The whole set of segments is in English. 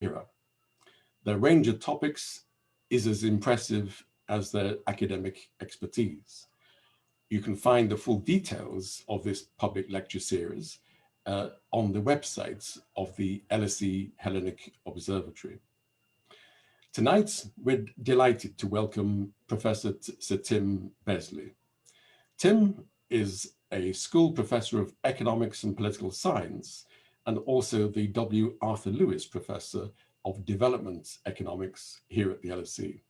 era. Their range of topics is as impressive as their academic expertise. You can find the full details of this public lecture series on the websites of the LSE Hellenic Observatory. Tonight, we're delighted to welcome Professor Sir Tim Besley. Tim is a school professor of economics and political science, and also the W. Arthur Lewis Professor of Development Economics here at the LSE.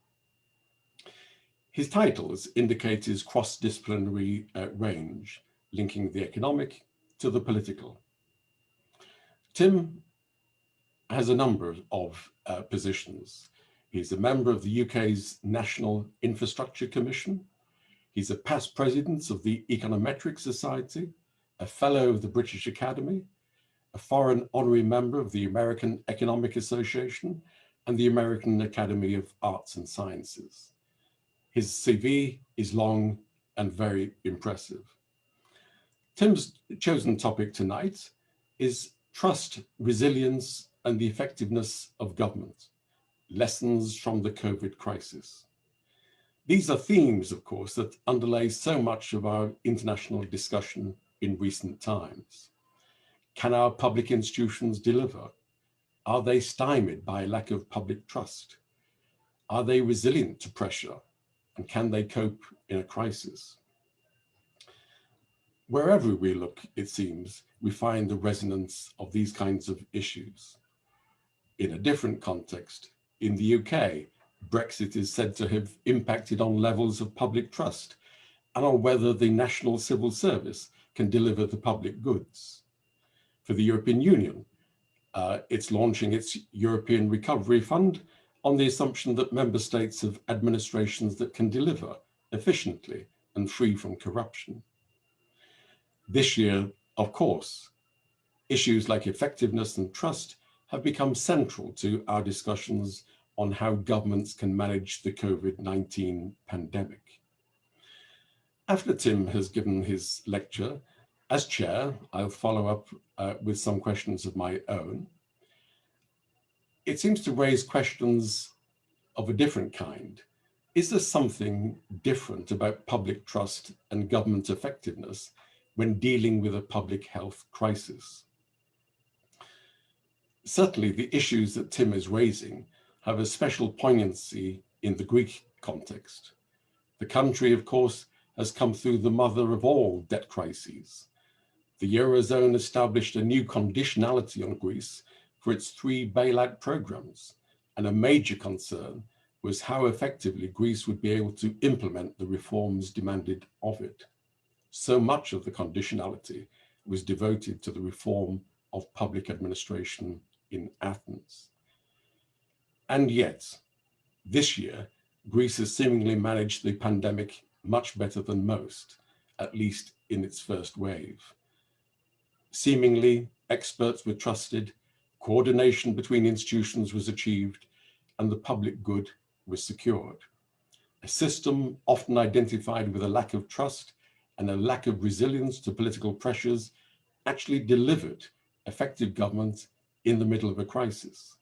His titles indicate his cross-disciplinary range, linking the economic to the political. Tim has a number of positions. He's a member of the UK's National Infrastructure Commission. He's a past president of the Econometric Society, a fellow of the British Academy, a foreign honorary member of the American Economic Association and the American Academy of Arts and Sciences. His CV is long and very impressive. Tim's chosen topic tonight is trust, resilience, and the effectiveness of government, lessons from the COVID crisis. These are themes, of course, that underlay so much of our international discussion in recent times. Can our public institutions deliver? Are they stymied by a lack of public trust? Are they resilient to pressure? And can they cope in a crisis? Wherever we look, it seems, we find the resonance of these kinds of issues. In a different context, in the UK, Brexit is said to have impacted on levels of public trust and on whether the National Civil Service can deliver the public goods. For the European Union, it's launching its European Recovery Fund on the assumption that member states have administrations that can deliver efficiently and free from corruption. This year, of course, issues like effectiveness and trust have become central to our discussions on how governments can manage the COVID-19 pandemic. After Tim has given his lecture, as chair, I'll follow up with some questions of my own. It seems to raise questions of a different kind. Is there something different about public trust and government effectiveness when dealing with a public health crisis? Certainly, the issues that Tim is raising have a special poignancy in the Greek context. The country, of course, has come through the mother of all debt crises. The Eurozone established a new conditionality on Greece for its 3 bailout programs, and a major concern was how effectively Greece would be able to implement the reforms demanded of it. So much of the conditionality was devoted to the reform of public administration in Athens. And yet, this year, Greece has seemingly managed the pandemic much better than most, at least in its first wave. Seemingly, experts were trusted, coordination between institutions was achieved, and the public good was secured. A system often identified with a lack of trust and a lack of resilience to political pressures actually delivered effective government in the middle of a crisis.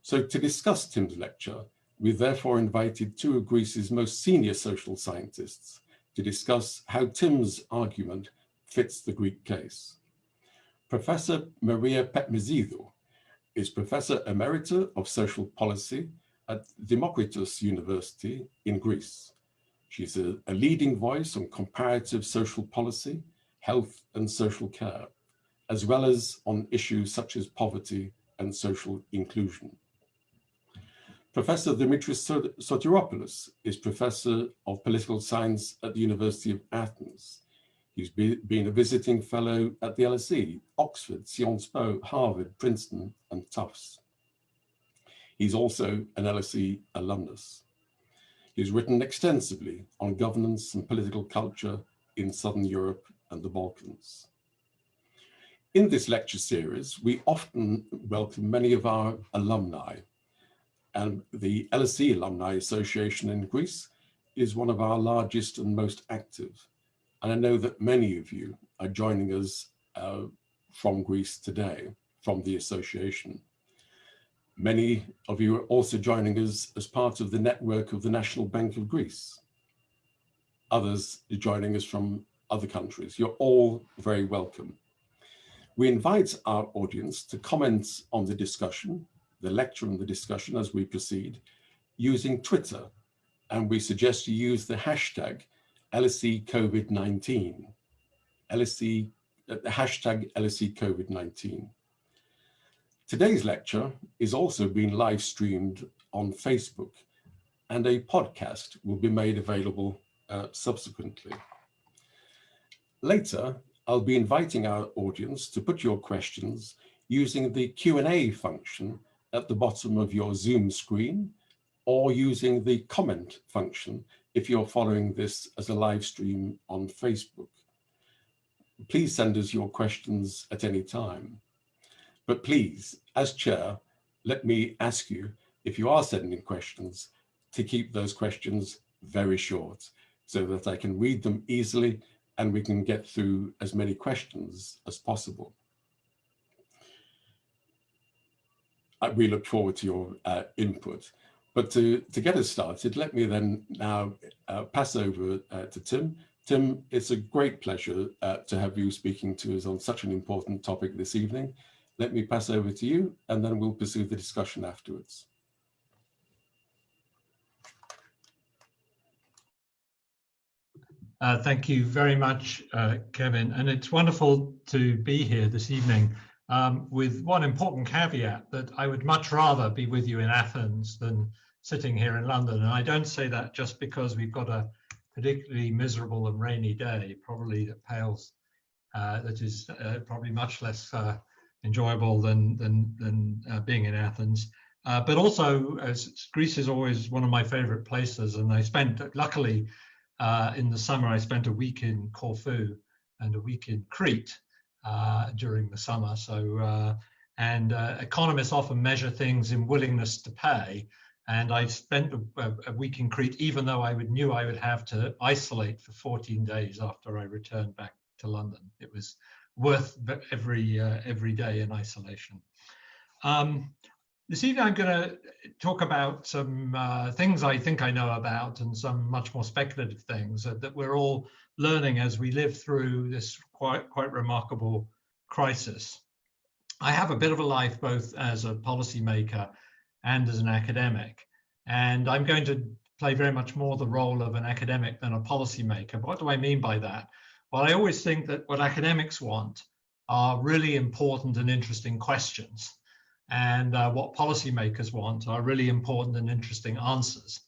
So to discuss Tim's lecture, we therefore invited 2 of Greece's most senior social scientists to discuss how Tim's argument fits the Greek case. Professor Maria Petmesidou is Professor Emerita of Social Policy at Democritus University in Greece. She's a leading voice on comparative social policy, health and social care, as well as on issues such as poverty and social inclusion. Professor Dimitri Sotiropoulos is Professor of Political Science at the University of Athens. He's been a visiting fellow at the LSE, Oxford, Sciences Po, Harvard, Princeton, and Tufts. He's also an LSE alumnus. He's written extensively on governance and political culture in Southern Europe and the Balkans. In this lecture series, we often welcome many of our alumni, and the LSE Alumni Association in Greece is one of our largest and most active. And I know that many of you are joining us from Greece today, from the association. Many of you are also joining us as part of the network of the National Bank of Greece. Others are joining us from other countries. You're all very welcome. We invite our audience to comment on the discussion, the lecture and the discussion as we proceed, using Twitter, and we suggest you use the hashtag LSE COVID-19, the hashtag LSE COVID-19. Today's lecture is also being live streamed on Facebook, and a podcast will be made available subsequently. Later, I'll be inviting our audience to put your questions using the Q&A function at the bottom of your Zoom screen, or using the comment function if you're following this as a live stream on Facebook. Please send us your questions at any time. But please, as chair, let me ask you, if you are sending questions, to keep those questions very short so that I can read them easily and we can get through as many questions as possible. We look forward to your input. But to get us started, let me then now pass over to Tim. Tim, it's a great pleasure to have you speaking to us on such an important topic this evening. Let me pass over to you, and then we'll pursue the discussion afterwards. Thank you very much, Kevin. And it's wonderful to be here this evening with one important caveat, that I would much rather be with you in Athens than sitting here in London. And I don't say that just because we've got a particularly miserable and rainy day, probably that is probably much less enjoyable than being in Athens. But also, as Greece is always one of my favorite places, and I spent, luckily, in the summer, I spent a week in Corfu and a week in Crete during the summer. So, economists often measure things in willingness to pay. And I spent a week in Crete, even though I knew I would have to isolate for 14 days after I returned back to London. It was worth every day in isolation. This evening I'm going to talk about some things I think I know about, and some much more speculative things that we're all learning as we live through this quite remarkable crisis. I have a bit of a life both as a policymaker and as an academic, and I'm going to play very much more the role of an academic than a policymaker. What do I mean by that? Well, I always think that what academics want are really important and interesting questions, and what policymakers want are really important and interesting answers.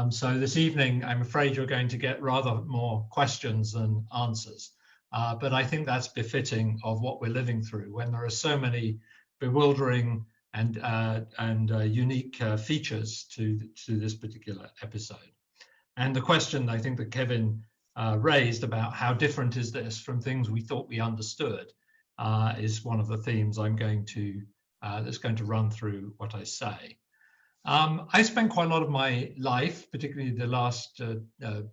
So this evening, I'm afraid you're going to get rather more questions than answers, but I think that's befitting of what we're living through when there are so many bewildering and unique features to this particular episode. And the question I think that Kevin raised about how different is this from things we thought we understood is one of the themes I'm going to that's going to run through what I say. I spent quite a lot of my life, particularly the last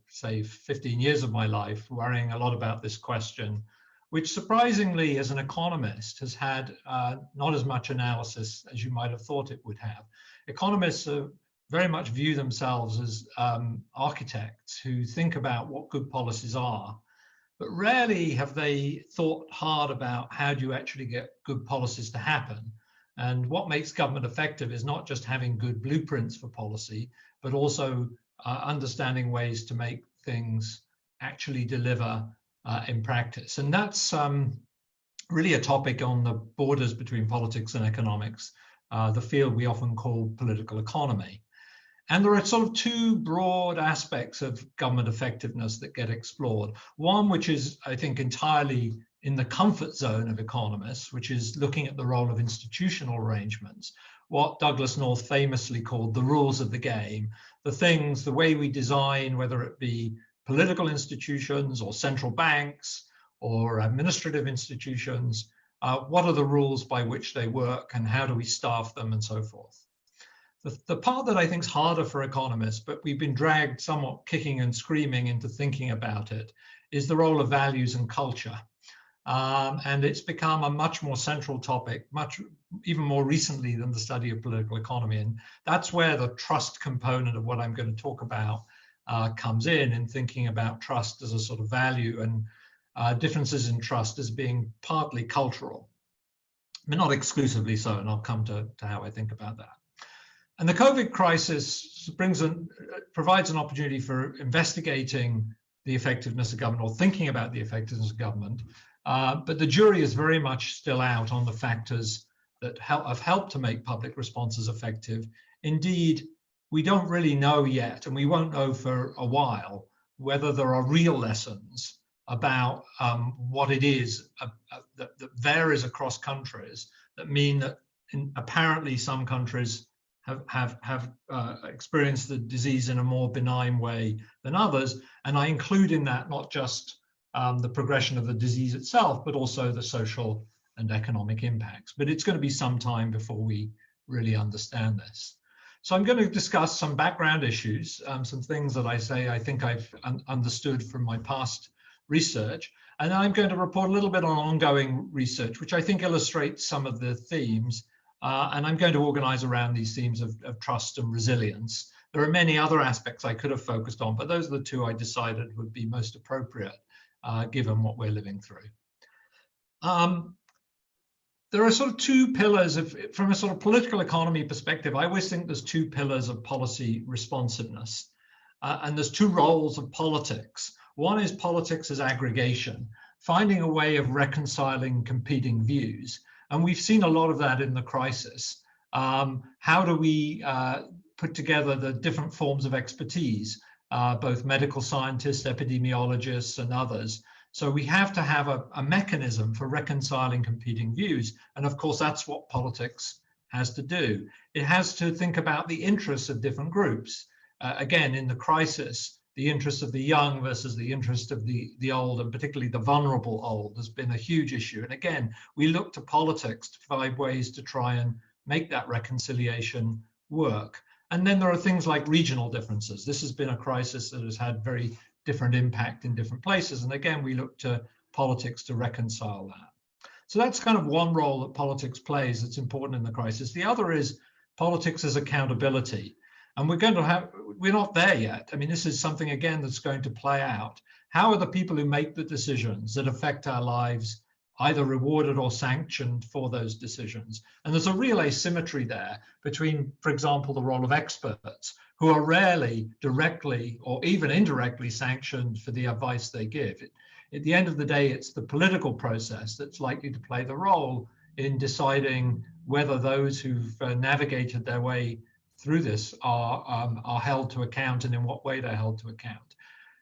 say 15 years of my life, worrying a lot about this question, which surprisingly, as an economist, has had not as much analysis as you might have thought it would have. Economists very much view themselves as architects who think about what good policies are, but rarely have they thought hard about how do you actually get good policies to happen. And what makes government effective is not just having good blueprints for policy, but also understanding ways to make things actually deliver in practice. And that's really a topic on the borders between politics and economics, the field we often call political economy. And there are sort of two broad aspects of government effectiveness that get explored. One, which is, I think, entirely in the comfort zone of economists, which is looking at the role of institutional arrangements, what Douglas North famously called the rules of the game, the way we design, whether it be political institutions or central banks or administrative institutions, what are the rules by which they work and how do we staff them and so forth. The part that I think is harder for economists, but we've been dragged somewhat kicking and screaming into thinking about it, is the role of values and culture. And it's become a much more central topic, much even more recently than the study of political economy. And that's where the trust component of what I'm going to talk about comes in thinking about trust as a sort of value and differences in trust as being partly cultural, but not exclusively so. And I'll come to how I think about that. And the COVID crisis provides an opportunity for investigating the effectiveness of government or thinking about the effectiveness of government. But the jury is very much still out on the factors that have helped to make public responses effective. Indeed, we don't really know yet, and we won't know for a while, whether there are real lessons about what it is that varies across countries that mean that apparently some countries have experienced the disease in a more benign way than others. And I include in that not just the progression of the disease itself, but also the social and economic impacts. But it's going to be some time before we really understand this. So I'm going to discuss some background issues, some things that I think I've understood from my past research. And then I'm going to report a little bit on ongoing research, which I think illustrates some of the themes. And I'm going to organize around these themes of trust and resilience. There are many other aspects I could have focused on, but those are the two I decided would be most appropriate given what we're living through. There are sort of two pillars from a sort of political economy perspective. I always think there's two pillars of policy responsiveness, and there's two roles of politics. One is politics as aggregation, finding a way of reconciling competing views. And we've seen a lot of that in the crisis. How do we put together the different forms of expertise, both medical scientists, epidemiologists, and others? So we have to have a mechanism for reconciling competing views. And of course, that's what politics has to do. It has to think about the interests of different groups. Again, in the crisis, the interests of the young versus the interest of the old, and particularly the vulnerable old, has been a huge issue. And again, we look to politics to find ways to try and make that reconciliation work. And then there are things like regional differences. This has been a crisis that has had very different impact in different places. And again, we look to politics to reconcile that. So that's kind of one role that politics plays that's important in the crisis. The other is politics as accountability. And we're not there yet. I mean, this is something, again, that's going to play out. How are the people who make the decisions that affect our lives either rewarded or sanctioned for those decisions? And there's a real asymmetry there between, for example, the role of experts, who are rarely directly or even indirectly sanctioned for the advice they give. At the end of the day, it's the political process that's likely to play the role in deciding whether those who've navigated their way through this are held to account and in what way they're held to account.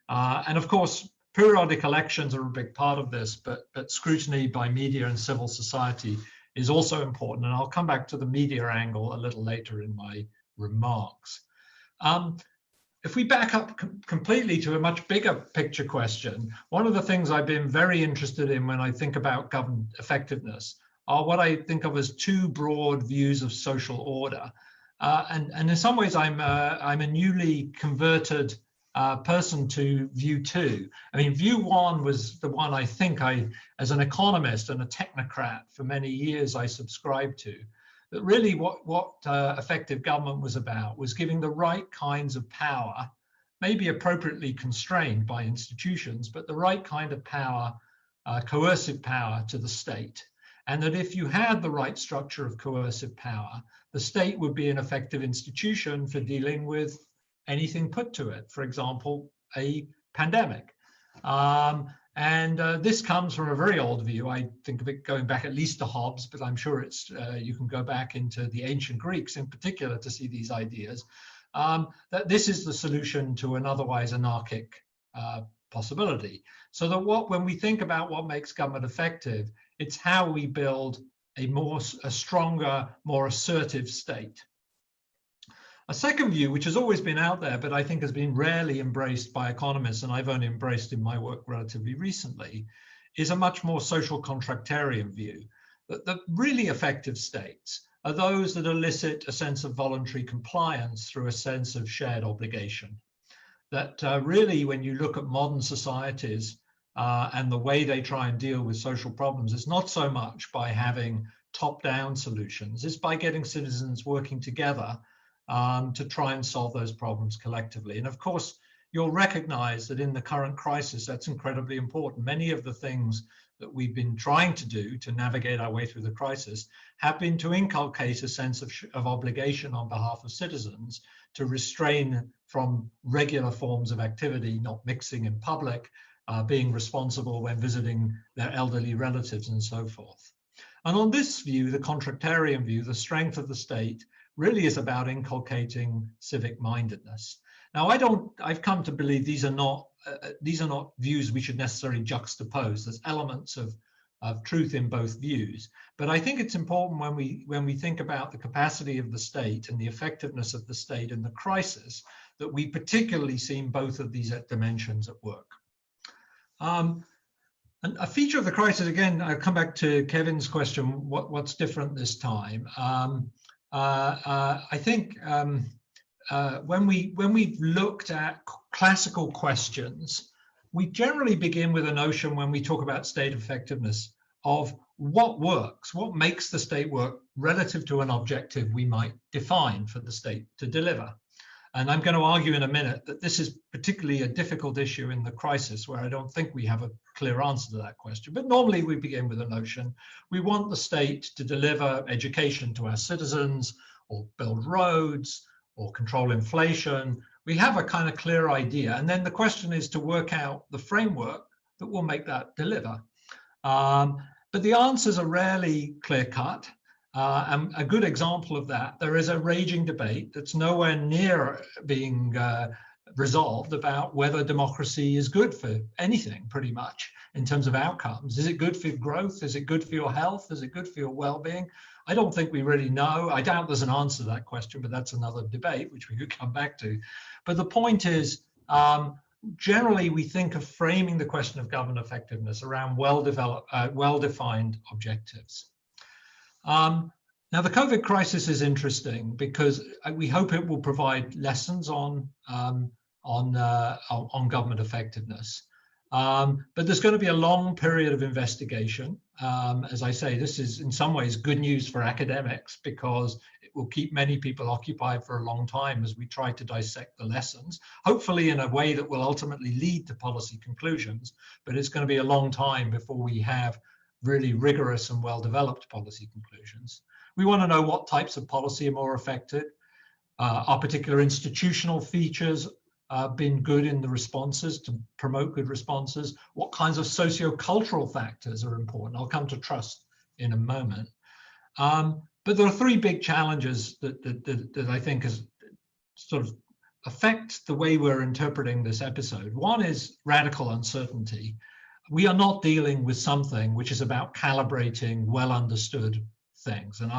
And of course, periodic elections are a big part of this, but scrutiny by media and civil society is also important. And I'll come back to the media angle a little later in my remarks. If we back up completely to a much bigger picture question, one of the things I've been very interested in when I think about government effectiveness are what I think of as two broad views of social order. And in some ways, I'm a newly converted person to view two. I mean, view one was the one I think as an economist and a technocrat for many years, I subscribed to. That really what effective government was about was giving the right kinds of power, maybe appropriately constrained by institutions, but the right kind of power, coercive power to the state. And that if you had the right structure of coercive power, the state would be an effective institution for dealing with anything put to it, for example, a pandemic. This comes from a very old view. I think of it going back at least to Hobbes, but I'm sure you can go back into the ancient Greeks in particular to see these ideas, that this is the solution to an otherwise anarchic possibility. So that when we think about what makes government effective, it's how we build a stronger, more assertive state. A second view, which has always been out there, but I think has been rarely embraced by economists, and I've only embraced in my work relatively recently, is a much more social contractarian view. That the really effective states are those that elicit a sense of voluntary compliance through a sense of shared obligation. That really, when you look at modern societies and the way they try and deal with social problems, it's not so much by having top-down solutions. It's by getting citizens working together to try and solve those problems collectively. And of course, you'll recognize that in the current crisis, that's incredibly important. Many of the things that we've been trying to do to navigate our way through the crisis have been to inculcate a sense of obligation on behalf of citizens to restrain from regular forms of activity, not mixing in public, being responsible when visiting their elderly relatives and so forth. And on this view, the contractarian view, the strength of the state really is about inculcating civic mindedness. Now, I've come to believe these are not views we should necessarily juxtapose. There's elements of truth in both views, but I think it's important when we think about the capacity of the state and the effectiveness of the state in the crisis that we particularly see both of these dimensions at work. And a feature of the crisis, again, I'll come back to Kevin's question, what's different this time? I think when we've looked at classical questions, we generally begin with a notion when we talk about state effectiveness of what works, what makes the state work relative to an objective we might define for the state to deliver. And I'm going to argue in a minute that this is particularly a difficult issue in the crisis where I don't think we have a clear answer to that question. But normally we begin with a notion, we want the state to deliver education to our citizens or build roads or control inflation. We have a kind of clear idea. And then the question is to work out the framework that will make that deliver. But the answers are rarely clear-cut. And a good example of that, there is a raging debate that's nowhere near being resolved about whether democracy is good for anything, pretty much, in terms of outcomes. Is it good for growth? Is it good for your health? Is it good for your well-being? I don't think we really know. I doubt there's an answer to that question, but that's another debate, which we could come back to. But the point is, generally, we think of framing the question of government effectiveness around well-defined objectives. Now, the COVID crisis is interesting because we hope it will provide lessons on government effectiveness. But there's going to be a long period of investigation. As I say, this is in some ways good news for academics because it will keep many people occupied for a long time as we try to dissect the lessons, hopefully in a way that will ultimately lead to policy conclusions. But it's going to be a long time before we have really rigorous and well-developed policy conclusions. We want to know what types of policy are more effective. Are particular institutional features been good in the responses to promote good responses? What kinds of socio-cultural factors are important? I'll come to trust in a moment. But there are three big challenges that I think is sort of affect the way we're interpreting this episode. One is radical uncertainty. We are not dealing with something which is about calibrating well understood things. And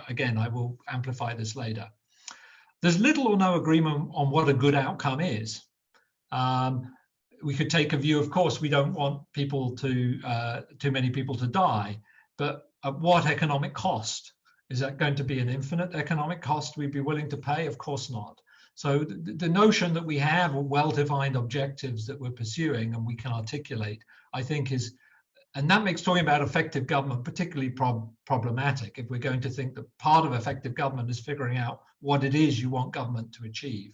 again, I will amplify this later. There's little or no agreement on what a good outcome is. We could take a view, of course, we don't want people too many people to die, but at what economic cost? Is that going to be an infinite economic cost we'd be willing to pay? Of course not. So the notion that we have well-defined objectives that we're pursuing and we can articulate, I think is, and that makes talking about effective government particularly problematic if we're going to think that part of effective government is figuring out what it is you want government to achieve.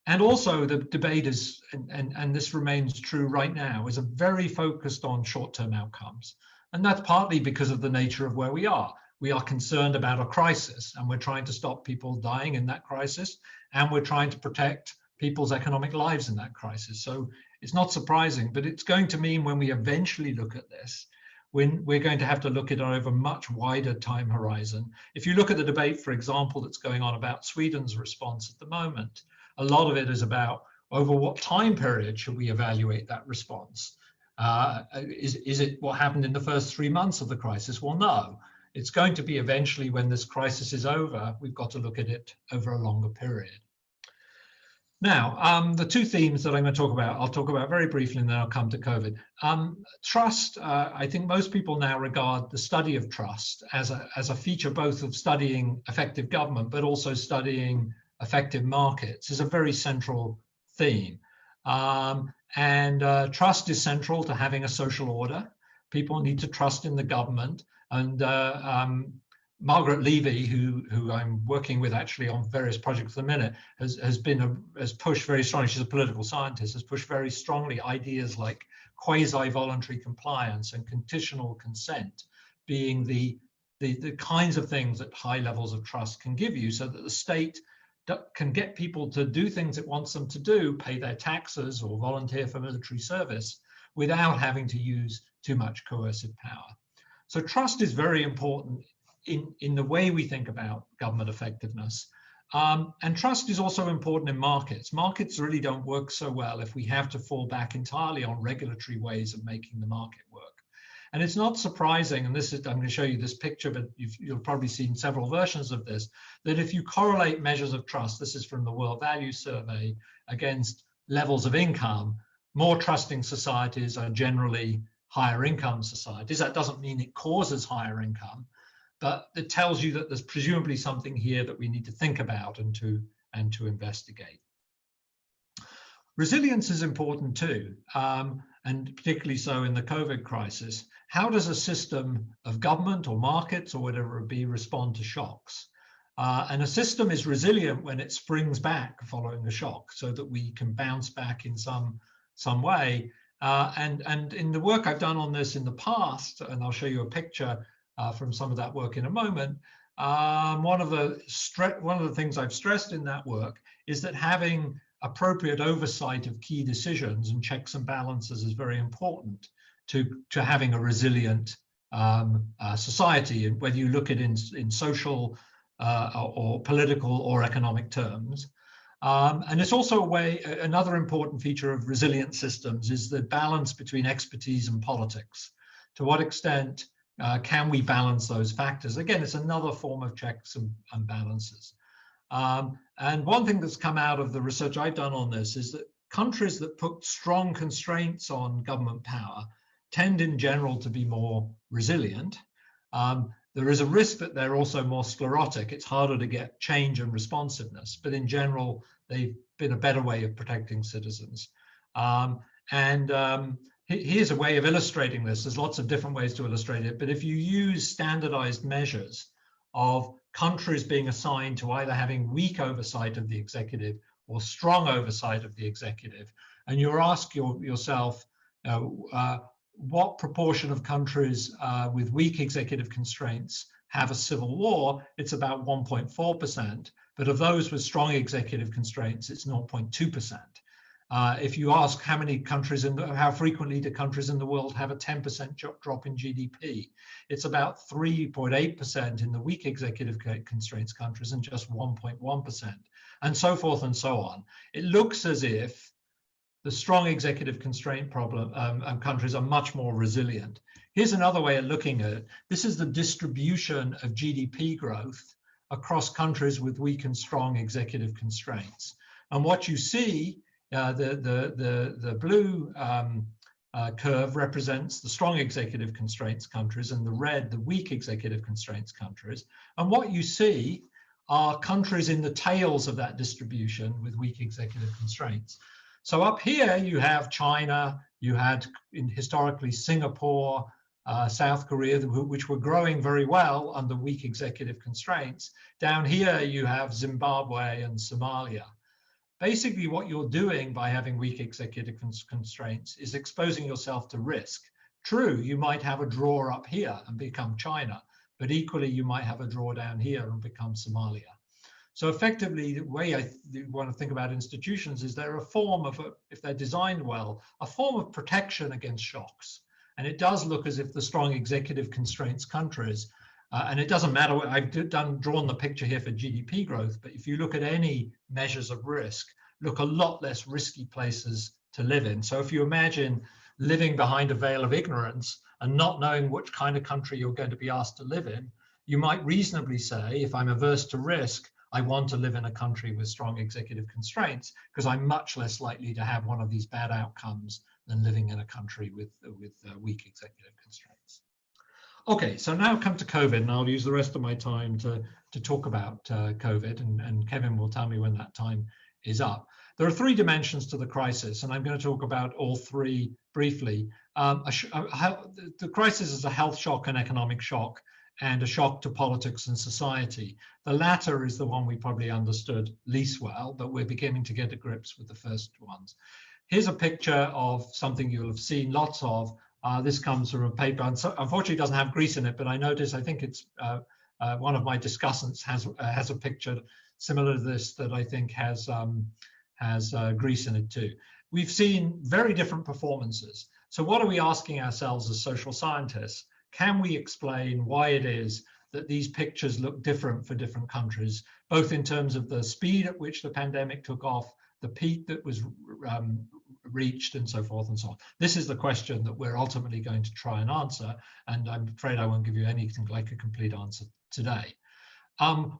And also the debate is, and this remains true right now, is very focused on short-term outcomes. And that's partly because of the nature of where we are. We are concerned about a crisis and we're trying to stop people dying in that crisis. And we're trying to protect people's economic lives in that crisis. So it's not surprising, but it's going to mean when we eventually look at this, when we're going to have to look at it over a much wider time horizon. If you look at the debate, for example, that's going on about Sweden's response at the moment, a lot of it is about over what time period should we evaluate that response? Is it what happened in the first 3 months of the crisis? Well, no. It's going to be eventually when this crisis is over, we've got to look at it over a longer period. Now, the two themes that I'm going to talk about, I'll talk about very briefly and then I'll come to COVID. Trust, I think most people now regard the study of trust as a feature both of studying effective government, but also studying effective markets is a very central theme. Trust is central to having a social order. People need to trust in the government. And Margaret Levy, who I'm working with actually on various projects at the minute, has pushed very strongly. She's a political scientist, has pushed very strongly ideas like quasi-voluntary compliance and conditional consent being the kinds of things that high levels of trust can give you, so that the state can get people to do things it wants them to do, pay their taxes or volunteer for military service, without having to use too much coercive power. So trust is very important in the way we think about government effectiveness. And trust is also important in markets. Markets really don't work so well if we have to fall back entirely on regulatory ways of making the market work. And it's not surprising, and this is, I'm going to show you this picture, but you'll probably seen several versions of this, that if you correlate measures of trust, this is from the World Value Survey, against levels of income, more trusting societies are generally higher income societies. That doesn't mean it causes higher income, but it tells you that there's presumably something here that we need to think about and to investigate. Resilience is important too, and particularly so in the COVID crisis. How does a system of government or markets or whatever it be respond to shocks? And a system is resilient when it springs back following a shock, so that we can bounce back in some way. And in the work I've done on this in the past, and I'll show you a picture from some of that work in a moment, one of the things I've stressed in that work is that having appropriate oversight of key decisions and checks and balances is very important to having a resilient society, and whether you look at it in social or political or economic terms. And it's also another important feature of resilient systems is the balance between expertise and politics. To what extent can we balance those factors? Again, it's another form of checks and balances. And one thing that's come out of the research I've done on this is that countries that put strong constraints on government power tend in general to be more resilient. There is a risk that they're also more sclerotic. It's harder to get change and responsiveness, but in general, they've been a better way of protecting citizens. Here's a way of illustrating this. There's lots of different ways to illustrate it, but if you use standardized measures of countries being assigned to either having weak oversight of the executive or strong oversight of the executive, and you ask yourself, what proportion of countries with weak executive constraints have a civil war? It's about 1.4%, but of those with strong executive constraints, it's 0.2%. If you ask how many countries how frequently do countries in the world have a 10% drop in GDP, it's about 3.8% in the weak executive constraints countries and just 1.1%, and so forth and so on. It looks as if the strong executive constraint countries are much more resilient. Here's another way of looking at it. This is the distribution of GDP growth across countries with weak and strong executive constraints. And what you see, the blue curve represents the strong executive constraints countries, and the red, the weak executive constraints countries. And what you see are countries in the tails of that distribution with weak executive constraints. So up here you have China, you had historically Singapore, South Korea, which were growing very well under weak executive constraints. Down here you have Zimbabwe and Somalia. Basically what you're doing by having weak executive constraints is exposing yourself to risk. True, you might have a draw up here and become China, but equally you might have a draw down here and become Somalia. So effectively, the way I want to think about institutions is they're a form of, if they're designed well, a form of protection against shocks. And it does look as if the strong executive constraints countries, and it doesn't matter, I've drawn the picture here for GDP growth, but if you look at any measures of risk, look a lot less risky places to live in. So if you imagine living behind a veil of ignorance and not knowing which kind of country you're going to be asked to live in, you might reasonably say, if I'm averse to risk, I want to live in a country with strong executive constraints because I'm much less likely to have one of these bad outcomes than living in a country with weak executive constraints. Okay, so now come to COVID, and I'll use the rest of my time to talk about COVID, and Kevin will tell me when that time is up. There are three dimensions to the crisis, and I'm going to talk about all three briefly. The crisis is a health shock, an economic shock, and a shock to politics and society. The latter is the one we probably understood least well, but we're beginning to get to grips with the first ones. Here's a picture of something you'll have seen lots of. This comes from a paper, and so, unfortunately it doesn't have Greece in it, but I notice, I think it's one of my discussants has a picture similar to this that I think has Greece in it too. We've seen very different performances. So what are we asking ourselves as social scientists? Can we explain why it is that these pictures look different for different countries, both in terms of the speed at which the pandemic took off, the peak that was reached, and so forth and so on? This is the question that we're ultimately going to try and answer, and I'm afraid I won't give you anything like a complete answer today.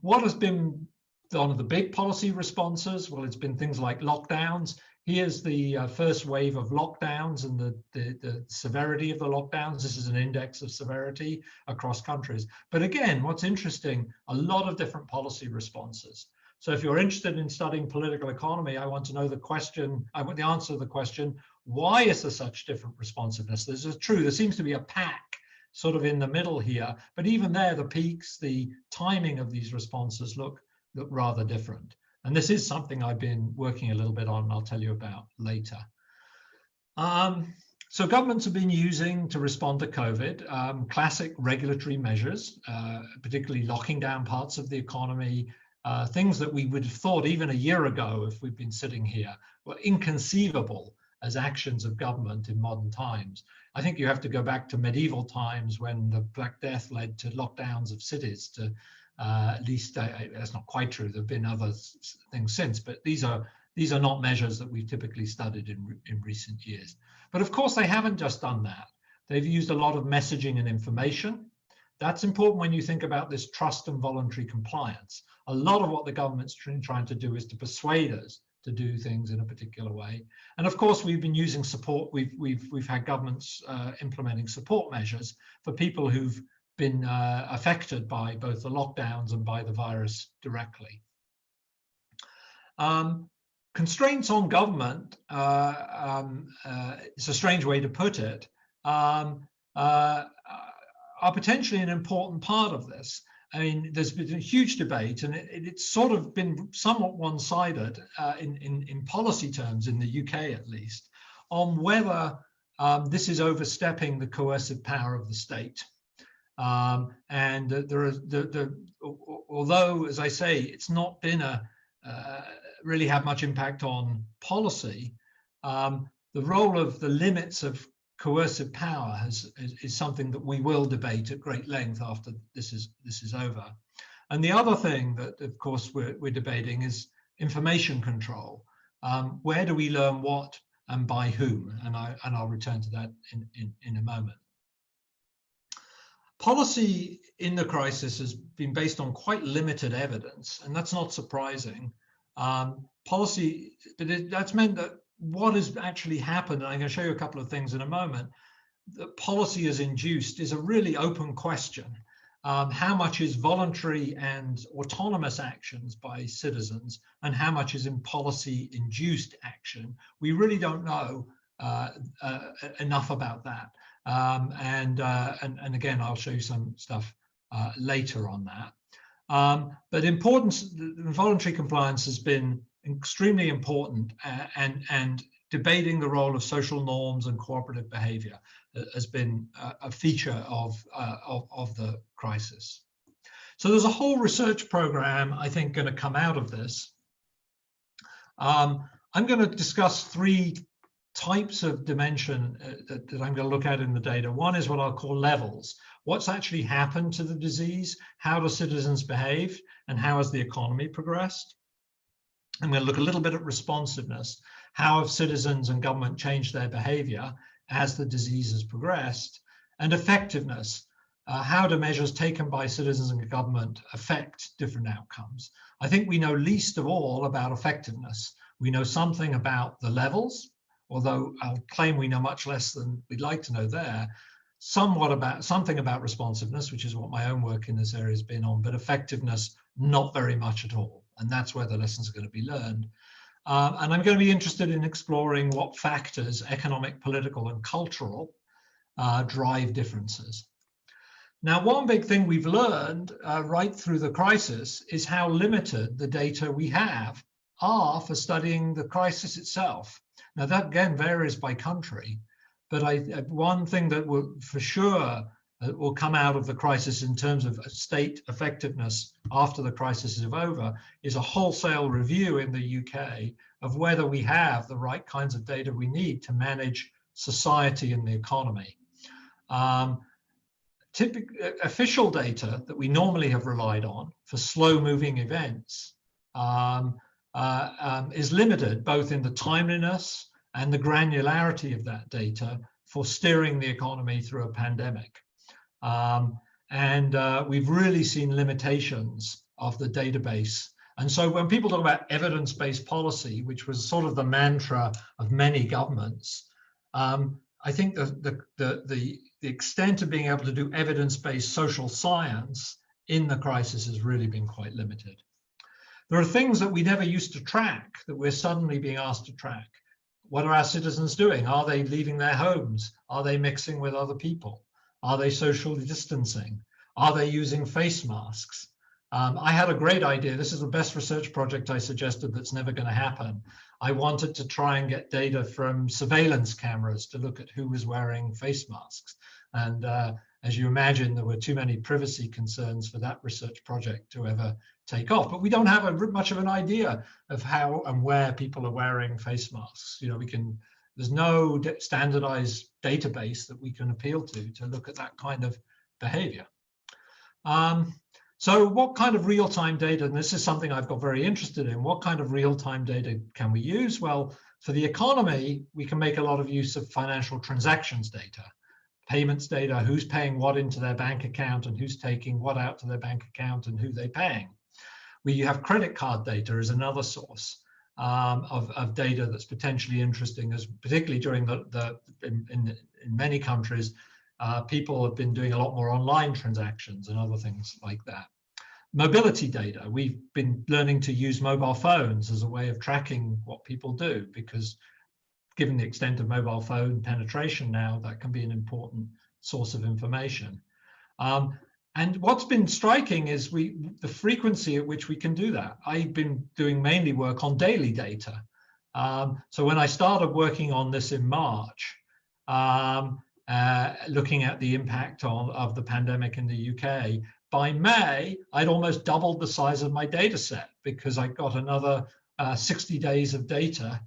What has been one of the big policy responses? Well, it's been things like lockdowns. Here's the first wave of lockdowns and the severity of the lockdowns. This is an index of severity across countries. But again, what's interesting, a lot of different policy responses. So if you're interested in studying political economy, I want to know the question, I want the answer to the question, why is there such different responsiveness? There seems to be a pack sort of in the middle here, but even there, the peaks, the timing of these responses look rather different. And this is something I've been working a little bit on, and I'll tell you about later. So governments have been using, to respond to COVID, classic regulatory measures, particularly locking down parts of the economy, things that we would have thought even a year ago, if we'd been sitting here, were inconceivable as actions of government in modern times. I think you have to go back to medieval times when the Black Death led to lockdowns of cities to at least that's not quite true. There have been other things since, but these are not measures that we've typically studied in recent years. But of course, they haven't just done that. They've used a lot of messaging and information. That's important when you think about this trust and voluntary compliance. A lot of what the government's trying to do is to persuade us to do things in a particular way. And of course, we've been using support. We've had governments implementing support measures for people who've been affected by both the lockdowns and by the virus directly. Constraints on government, it's a strange way to put it, are potentially an important part of this. I mean, there's been a huge debate, and it's sort of been somewhat one-sided in policy terms, in the UK at least, on whether this is overstepping the coercive power of the state. And although, as I say, it's not been really had much impact on policy, the role of the limits of coercive power is something that we will debate at great length after this is over. And the other thing that, of course, we're debating is information control. Where do we learn what and by whom? And I'll return to that in a moment. Policy in the crisis has been based on quite limited evidence, and that's not surprising. Policy, but that's meant that what has actually happened, and I'm going to show you a couple of things in a moment, that policy has induced is a really open question. How much is voluntary and autonomous actions by citizens, and how much is in policy-induced action? We really don't know enough about that. And again, I'll show you some stuff later on that. But voluntary compliance has been extremely important, and debating the role of social norms and cooperative behavior has been a feature of the crisis. So there's a whole research program, I think, going to come out of this. I'm going to discuss three types of dimension that I'm going to look at in the data. One is what I'll call levels. What's actually happened to the disease? How do citizens behave? And how has the economy progressed? I'm going to look a little bit at responsiveness. How have citizens and government changed their behavior as the disease has progressed? And effectiveness. How do measures taken by citizens and government affect different outcomes? I think we know least of all about effectiveness. We know something about the levels, although I'll claim we know much less than we'd like to know there. Something about responsiveness, which is what my own work in this area has been on, but effectiveness, not very much at all. And that's where the lessons are going to be learned. And I'm going to be interested in exploring what factors, economic, political, and cultural, drive differences. Now, one big thing we've learned right through the crisis is how limited the data we have are for studying the crisis itself. Now, that again varies by country, but one thing that will for sure will come out of the crisis in terms of state effectiveness after the crisis is over is a wholesale review in the UK of whether we have the right kinds of data we need to manage society and the economy. Official data that we normally have relied on for slow-moving events is limited both in the timeliness and the granularity of that data for steering the economy through a pandemic. We've really seen limitations of the database. And so when people talk about evidence-based policy, which was sort of the mantra of many governments, I think the extent of being able to do evidence-based social science in the crisis has really been quite limited. There are things that we never used to track that we're suddenly being asked to track. What are our citizens doing? Are they leaving their homes? Are they mixing with other people? Are they socially distancing? Are they using face masks? I had a great idea. This is the best research project I suggested that's never going to happen. I wanted to try and get data from surveillance cameras to look at who was wearing face masks. And as you imagine, there were too many privacy concerns for that research project to ever take off. But we don't have much of an idea of how and where people are wearing face masks. You know, there's no standardized database that we can appeal to look at that kind of behavior. So what kind of real-time data, and this is something I've got very interested in, what kind of real-time data can we use? Well, for the economy, we can make a lot of use of financial transactions data, payments data, who's paying what into their bank account and who's taking what out to their bank account and who they're paying. We have credit card data as another source of data that's potentially interesting, as particularly during in many countries, people have been doing a lot more online transactions and other things like that. Mobility data, we've been learning to use mobile phones as a way of tracking what people do, because given the extent of mobile phone penetration now, that can be an important source of information. And what's been striking is the frequency at which we can do that. I've been doing mainly work on daily data. So when I started working on this in March, looking at the impact of the pandemic in the UK, by May, I'd almost doubled the size of my data set because I got another 60 days of data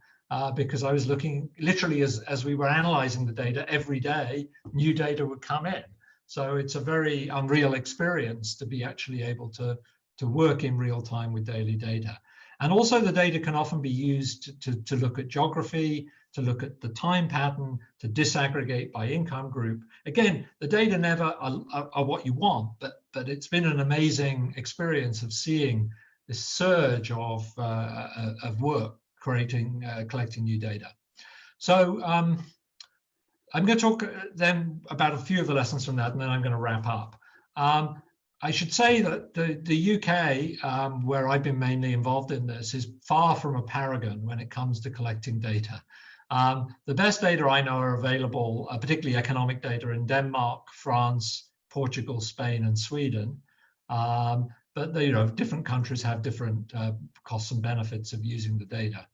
because I was looking literally as we were analyzing the data every day, new data would come in. So it's a very unreal experience to be actually able to work in real time with daily data. And also the data can often be used to look at geography, to look at the time pattern, to disaggregate by income group. Again, the data never are what you want, but it's been an amazing experience of seeing this surge of work collecting new data. So I'm going to talk then about a few of the lessons from that, and then I'm going to wrap up. I should say that the UK, where I've been mainly involved in this, is far from a paragon when it comes to collecting data. The best data I know are available, particularly economic data, in Denmark, France, Portugal, Spain, and Sweden. But different countries have different costs and benefits of using the data.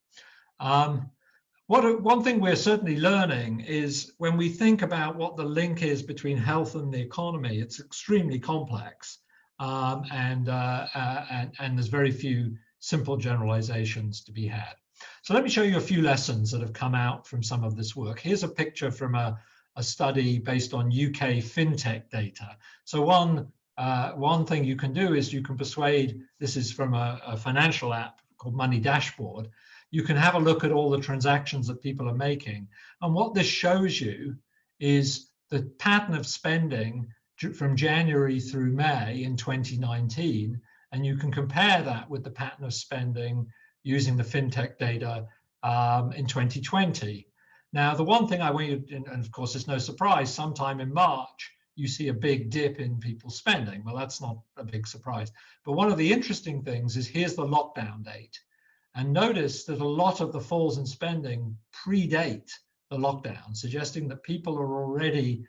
One thing we're certainly learning is when we think about what the link is between health and the economy, it's extremely complex, and there's very few simple generalizations to be had. So let me show you a few lessons that have come out from some of this work. Here's a picture from a study based on UK fintech data. So one thing you can do is you can persuade, this is from a financial app called Money Dashboard, you can have a look at all the transactions that people are making. And what this shows you is the pattern of spending from January through May in 2019. And you can compare that with the pattern of spending using the fintech data in 2020. Now, the one thing I want you, and of course, it's no surprise, sometime in March, you see a big dip in people's spending. Well, that's not a big surprise. But one of the interesting things is here's the lockdown date. And notice that a lot of the falls in spending predate the lockdown, suggesting that people are already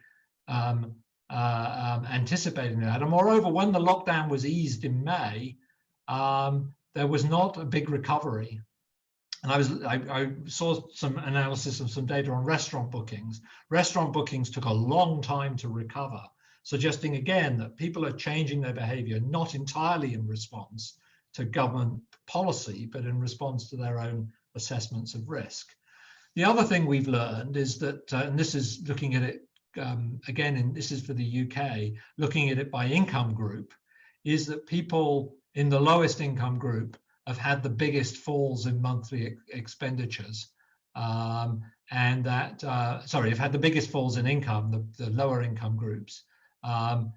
anticipating that. And moreover, when the lockdown was eased in May, there was not a big recovery. And I saw some analysis of some data on restaurant bookings. Restaurant bookings took a long time to recover, suggesting again that people are changing their behavior, not entirely in response to government policy, but in response to their own assessments of risk. The other thing we've learned is that, and this is looking at it again, this is for the UK, looking at it by income group, is that people in the lowest income group have had the biggest falls in monthly expenditures, and that have had the biggest falls in income, the lower income groups, and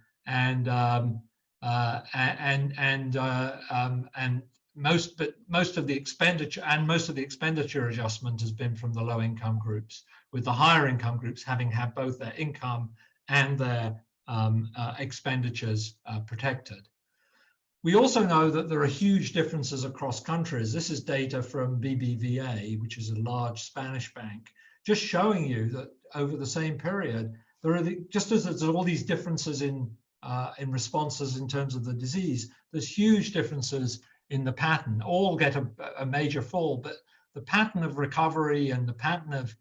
most of the expenditure adjustment has been from the low income groups, with the higher income groups having had both their income and their expenditures protected. We also know that there are huge differences across countries. This is data from BBVA, which is a large Spanish bank, just showing you that over the same period, there are just as there's all these differences in responses in terms of the disease, there's huge differences in the pattern. All get a major fall, but the pattern of recovery and the pattern of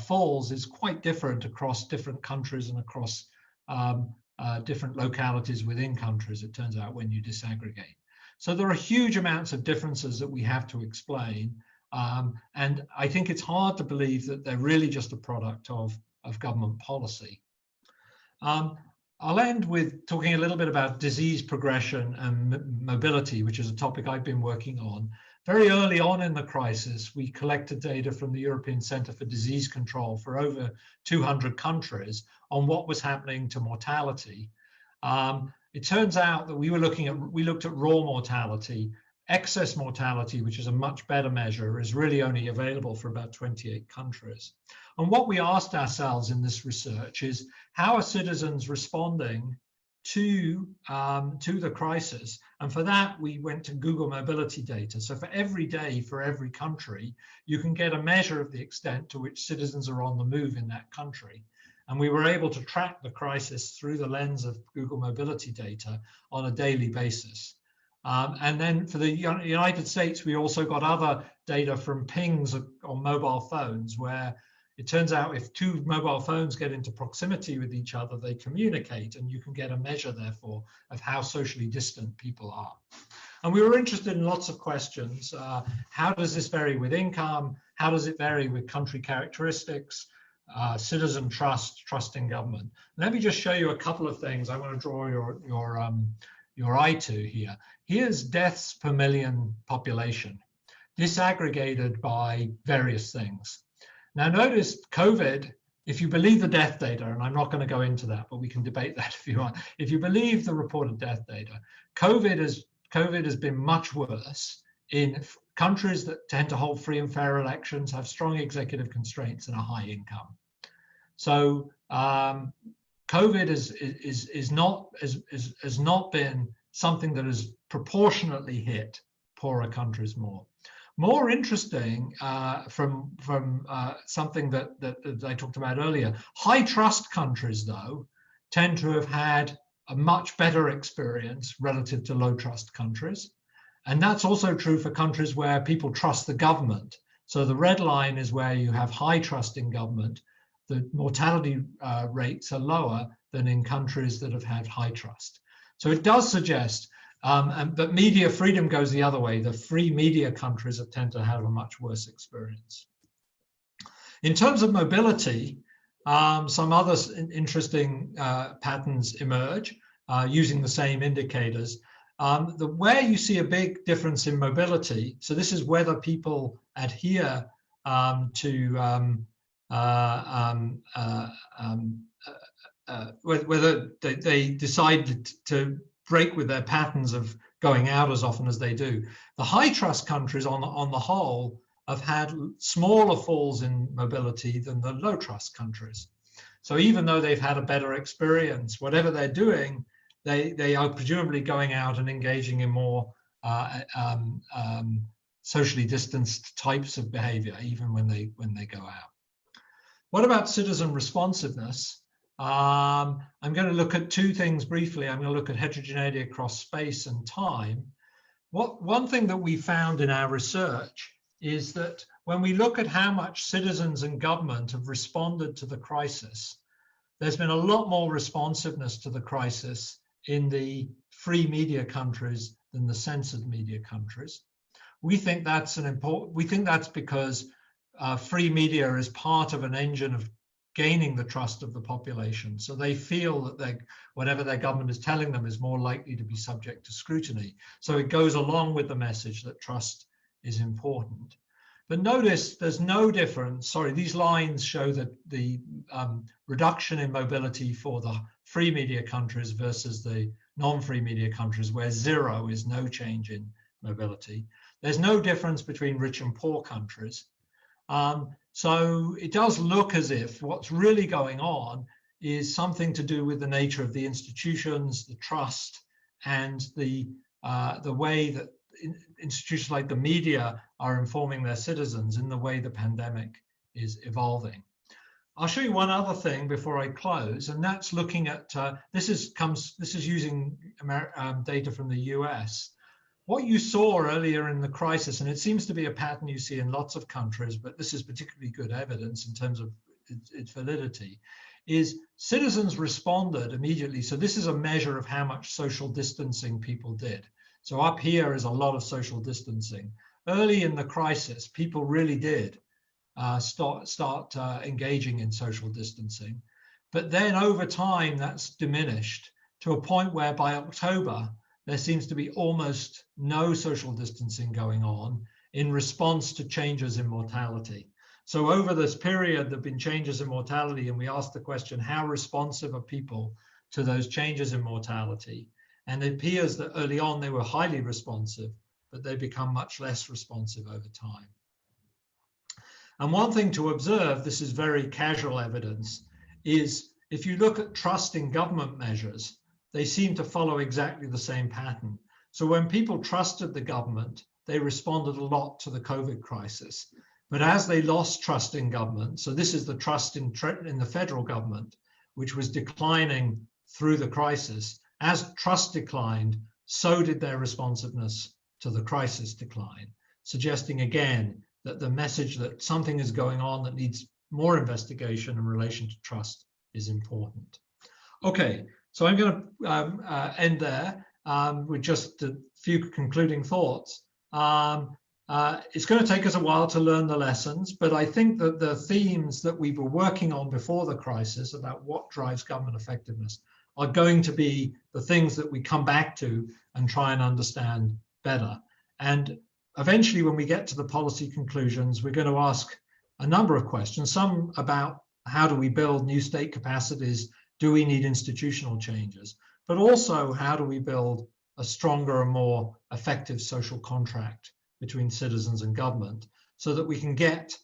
falls is quite different across different countries and across different localities within countries, it turns out, when you disaggregate. So there are huge amounts of differences that we have to explain. And I think it's hard to believe that they're really just a product of government policy. I'll end with talking a little bit about disease progression and mobility, which is a topic I've been working on. Very early on in the crisis, we collected data from the European Centre for Disease Control for over 200 countries on what was happening to mortality. It turns out that we looked at raw mortality. Excess mortality, which is a much better measure, is really only available for about 28 countries. And what we asked ourselves in this research is, how are citizens responding to the crisis? And for that, we went to Google mobility data. So for every day, for every country, you can get a measure of the extent to which citizens are on the move in that country. And we were able to track the crisis through the lens of Google mobility data on a daily basis. And then for the United States, we also got other data from pings on mobile phones, where it turns out if two mobile phones get into proximity with each other, they communicate, and you can get a measure, therefore, of how socially distant people are. And we were interested in lots of questions. How does this vary with income? How does it vary with country characteristics? Citizen trust in government. Let me just show you a couple of things I want to draw your eye to here. Here's deaths per million population, disaggregated by various things. Now notice COVID, if you believe the death data, and I'm not going to go into that, but we can debate that if you want. If you believe the reported death data, COVID has been much worse in countries that tend to hold free and fair elections, have strong executive constraints, and a high income. So COVID has not been something that has proportionately hit poorer countries more. More interesting, from something that I talked about earlier, high trust countries, though, tend to have had a much better experience relative to low trust countries. And that's also true for countries where people trust the government. So the red line is where you have high trust in government. The mortality rates are lower than in countries that have had high trust. So it does suggest, but media freedom goes the other way. The free media countries tend to have a much worse experience. In terms of mobility, some other interesting patterns emerge using the same indicators. Where you see a big difference in mobility, so this is whether people adhere whether they decide to break with their patterns of going out as often as they do. The high trust countries on the whole have had smaller falls in mobility than the low trust countries. So even though they've had a better experience, whatever they're doing, they are presumably going out and engaging in more socially distanced types of behavior, even when they go out. What about citizen responsiveness? I'm going to look at two things briefly. I'm going to look at heterogeneity across space and time. One thing that we found in our research is that when we look at how much citizens and government have responded to the crisis, there's been a lot more responsiveness to the crisis in the free media countries than the censored media countries. We think that's because free media is part of an engine of gaining the trust of the population. So they feel that whatever their government is telling them is more likely to be subject to scrutiny. So it goes along with the message that trust is important. But notice there's no difference. Sorry, these lines show that the reduction in mobility for the free media countries versus the non-free media countries, where 0 is no change in mobility. There's no difference between rich and poor countries. So it does look as if what's really going on is something to do with the nature of the institutions, the trust, and the way that institutions like the media are informing their citizens in the way the pandemic is evolving. I'll show you one other thing before I close, and that's looking at this is using data from the US. What you saw earlier in the crisis, and it seems to be a pattern you see in lots of countries, but this is particularly good evidence in terms of its validity, is citizens responded immediately. So this is a measure of how much social distancing people did. So up here is a lot of social distancing. Early in the crisis, people really did start engaging in social distancing. But then over time, that's diminished to a point where by October, there seems to be almost no social distancing going on in response to changes in mortality. So over this period, there have been changes in mortality, and we asked the question, how responsive are people to those changes in mortality? And it appears that early on they were highly responsive, but they become much less responsive over time. And one thing to observe, this is very casual evidence, is if you look at trust in government measures, they seem to follow exactly the same pattern. So when people trusted the government, they responded a lot to the COVID crisis. But as they lost trust in government, so this is the trust in the federal government, which was declining through the crisis. As trust declined, so did their responsiveness to the crisis decline, suggesting again that the message that something is going on that needs more investigation in relation to trust is important. Okay. So I'm going to end there with just a few concluding thoughts. It's going to take us a while to learn the lessons, but I think that the themes that we were working on before the crisis about what drives government effectiveness are going to be the things that we come back to and try and understand better. And eventually, when we get to the policy conclusions, we're going to ask a number of questions, some about how do we build new state capacities. Do we need institutional changes? But also, how do we build a stronger and more effective social contract between citizens and government so that we can get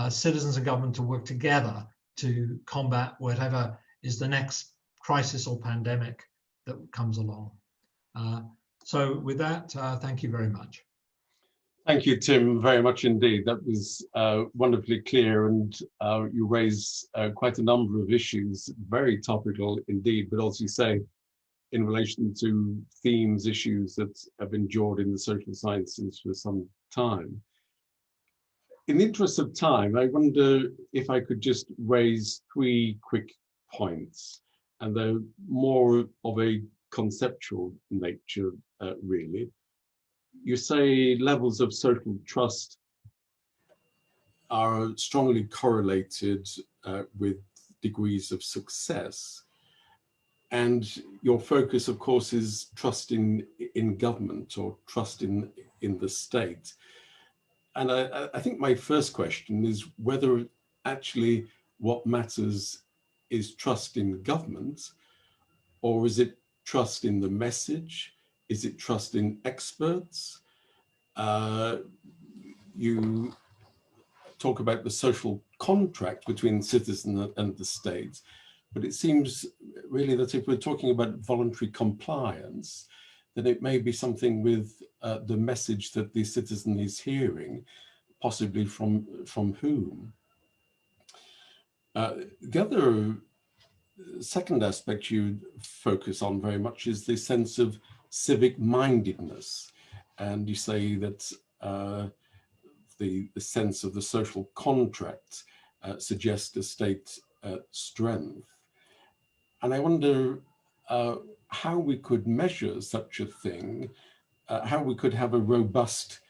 citizens and government to work together to combat whatever is the next crisis or pandemic that comes along. So with that, thank you very much. Thank you, Tim, very much indeed. That was wonderfully clear, and you raise quite a number of issues, very topical indeed, but also you say in relation to themes, issues that have endured in the social sciences for some time. In the interest of time, I wonder if I could just raise 3 quick points, and they're more of a conceptual nature, really. You say levels of social trust are strongly correlated with degrees of success. And your focus, of course, is trust in government or trust in the state. And I think my first question is whether actually what matters is trust in government, or is it trust in the message? Is it trust in experts? You talk about the social contract between citizen and the state, but it seems really that if we're talking about voluntary compliance, then it may be something with the message that the citizen is hearing, possibly from whom. The other second aspect you focus on very much is the sense of civic mindedness. And you say that the sense of the social contract suggests a state strength. And I wonder how we could measure such a thing, how we could have a robust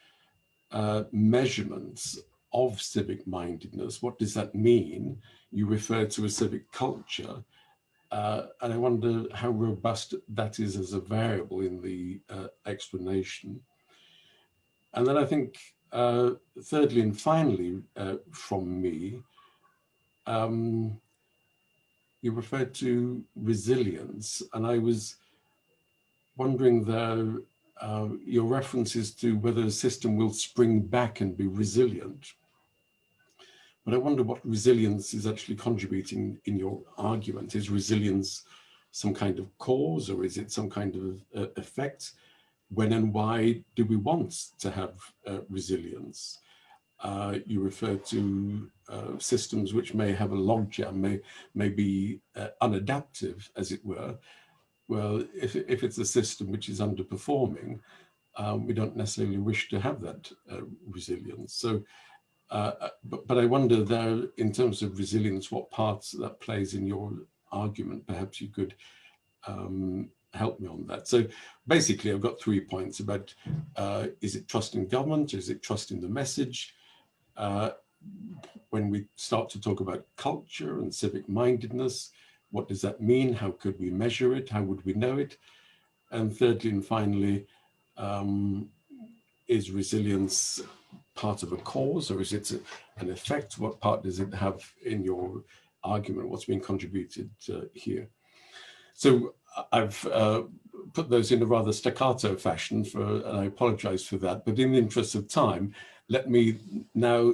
measurements of civic mindedness. What does that mean? You refer to a civic culture. And I wonder how robust that is as a variable in the explanation. And then I think, thirdly and finally, from me, you referred to resilience, and I was wondering though, your references to whether a system will spring back and be resilient. But I wonder what resilience is actually contributing in your argument. Is resilience some kind of cause, or is it some kind of effect? When and why do we want to have resilience? You refer to systems which may have a logjam, may be unadaptive, as it were. Well, if it's a system which is underperforming, we don't necessarily wish to have that resilience. So, but I wonder there, in terms of resilience, what parts that plays in your argument. Perhaps you could help me on that. So basically, I've got 3 points about, is it trust in government? Is it trust in the message? When we start to talk about culture and civic mindedness, what does that mean? How could we measure it? How would we know it? And thirdly and finally, is resilience part of a cause, or is it an effect? What part does it have in your argument? What's been contributed here? So I've put those in a rather staccato fashion, and I apologize for that. But in the interest of time, let me now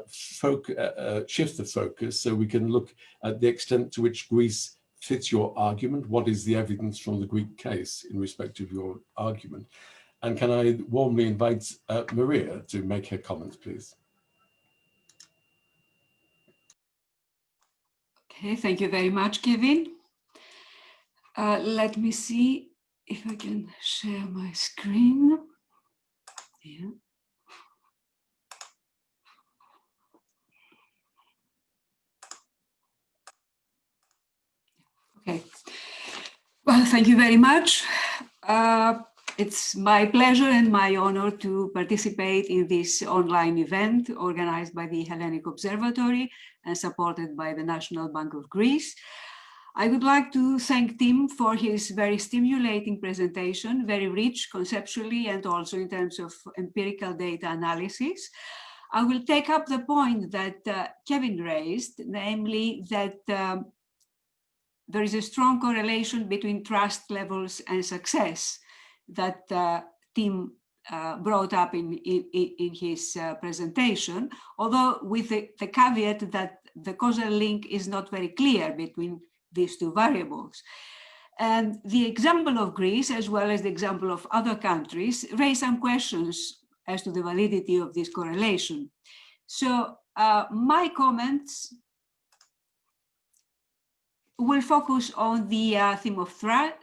shift the focus so we can look at the extent to which Greece fits your argument. What is the evidence from the Greek case in respect of your argument? And can I warmly invite Maria to make her comments, please? Okay, thank you very much, Kevin. Let me see if I can share my screen. Yeah. Okay. Well, thank you very much. It's my pleasure and my honor to participate in this online event organized by the Hellenic Observatory and supported by the National Bank of Greece. I would like to thank Tim for his very stimulating presentation, very rich conceptually and also in terms of empirical data analysis. I will take up the point that Kevin raised, namely that there is a strong correlation between trust levels and success that Tim brought up in his presentation, although with the caveat that the causal link is not very clear between these two variables. And the example of Greece, as well as the example of other countries, raise some questions as to the validity of this correlation. So my comments will focus on the theme of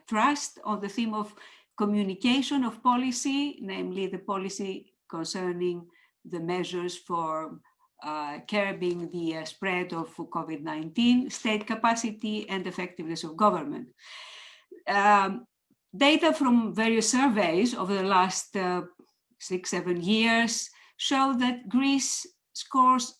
trust, on the theme of communication of policy, namely the policy concerning the measures for curbing the spread of COVID-19, state capacity and effectiveness of government. Data from various surveys over the last 6-7 years show that Greece scores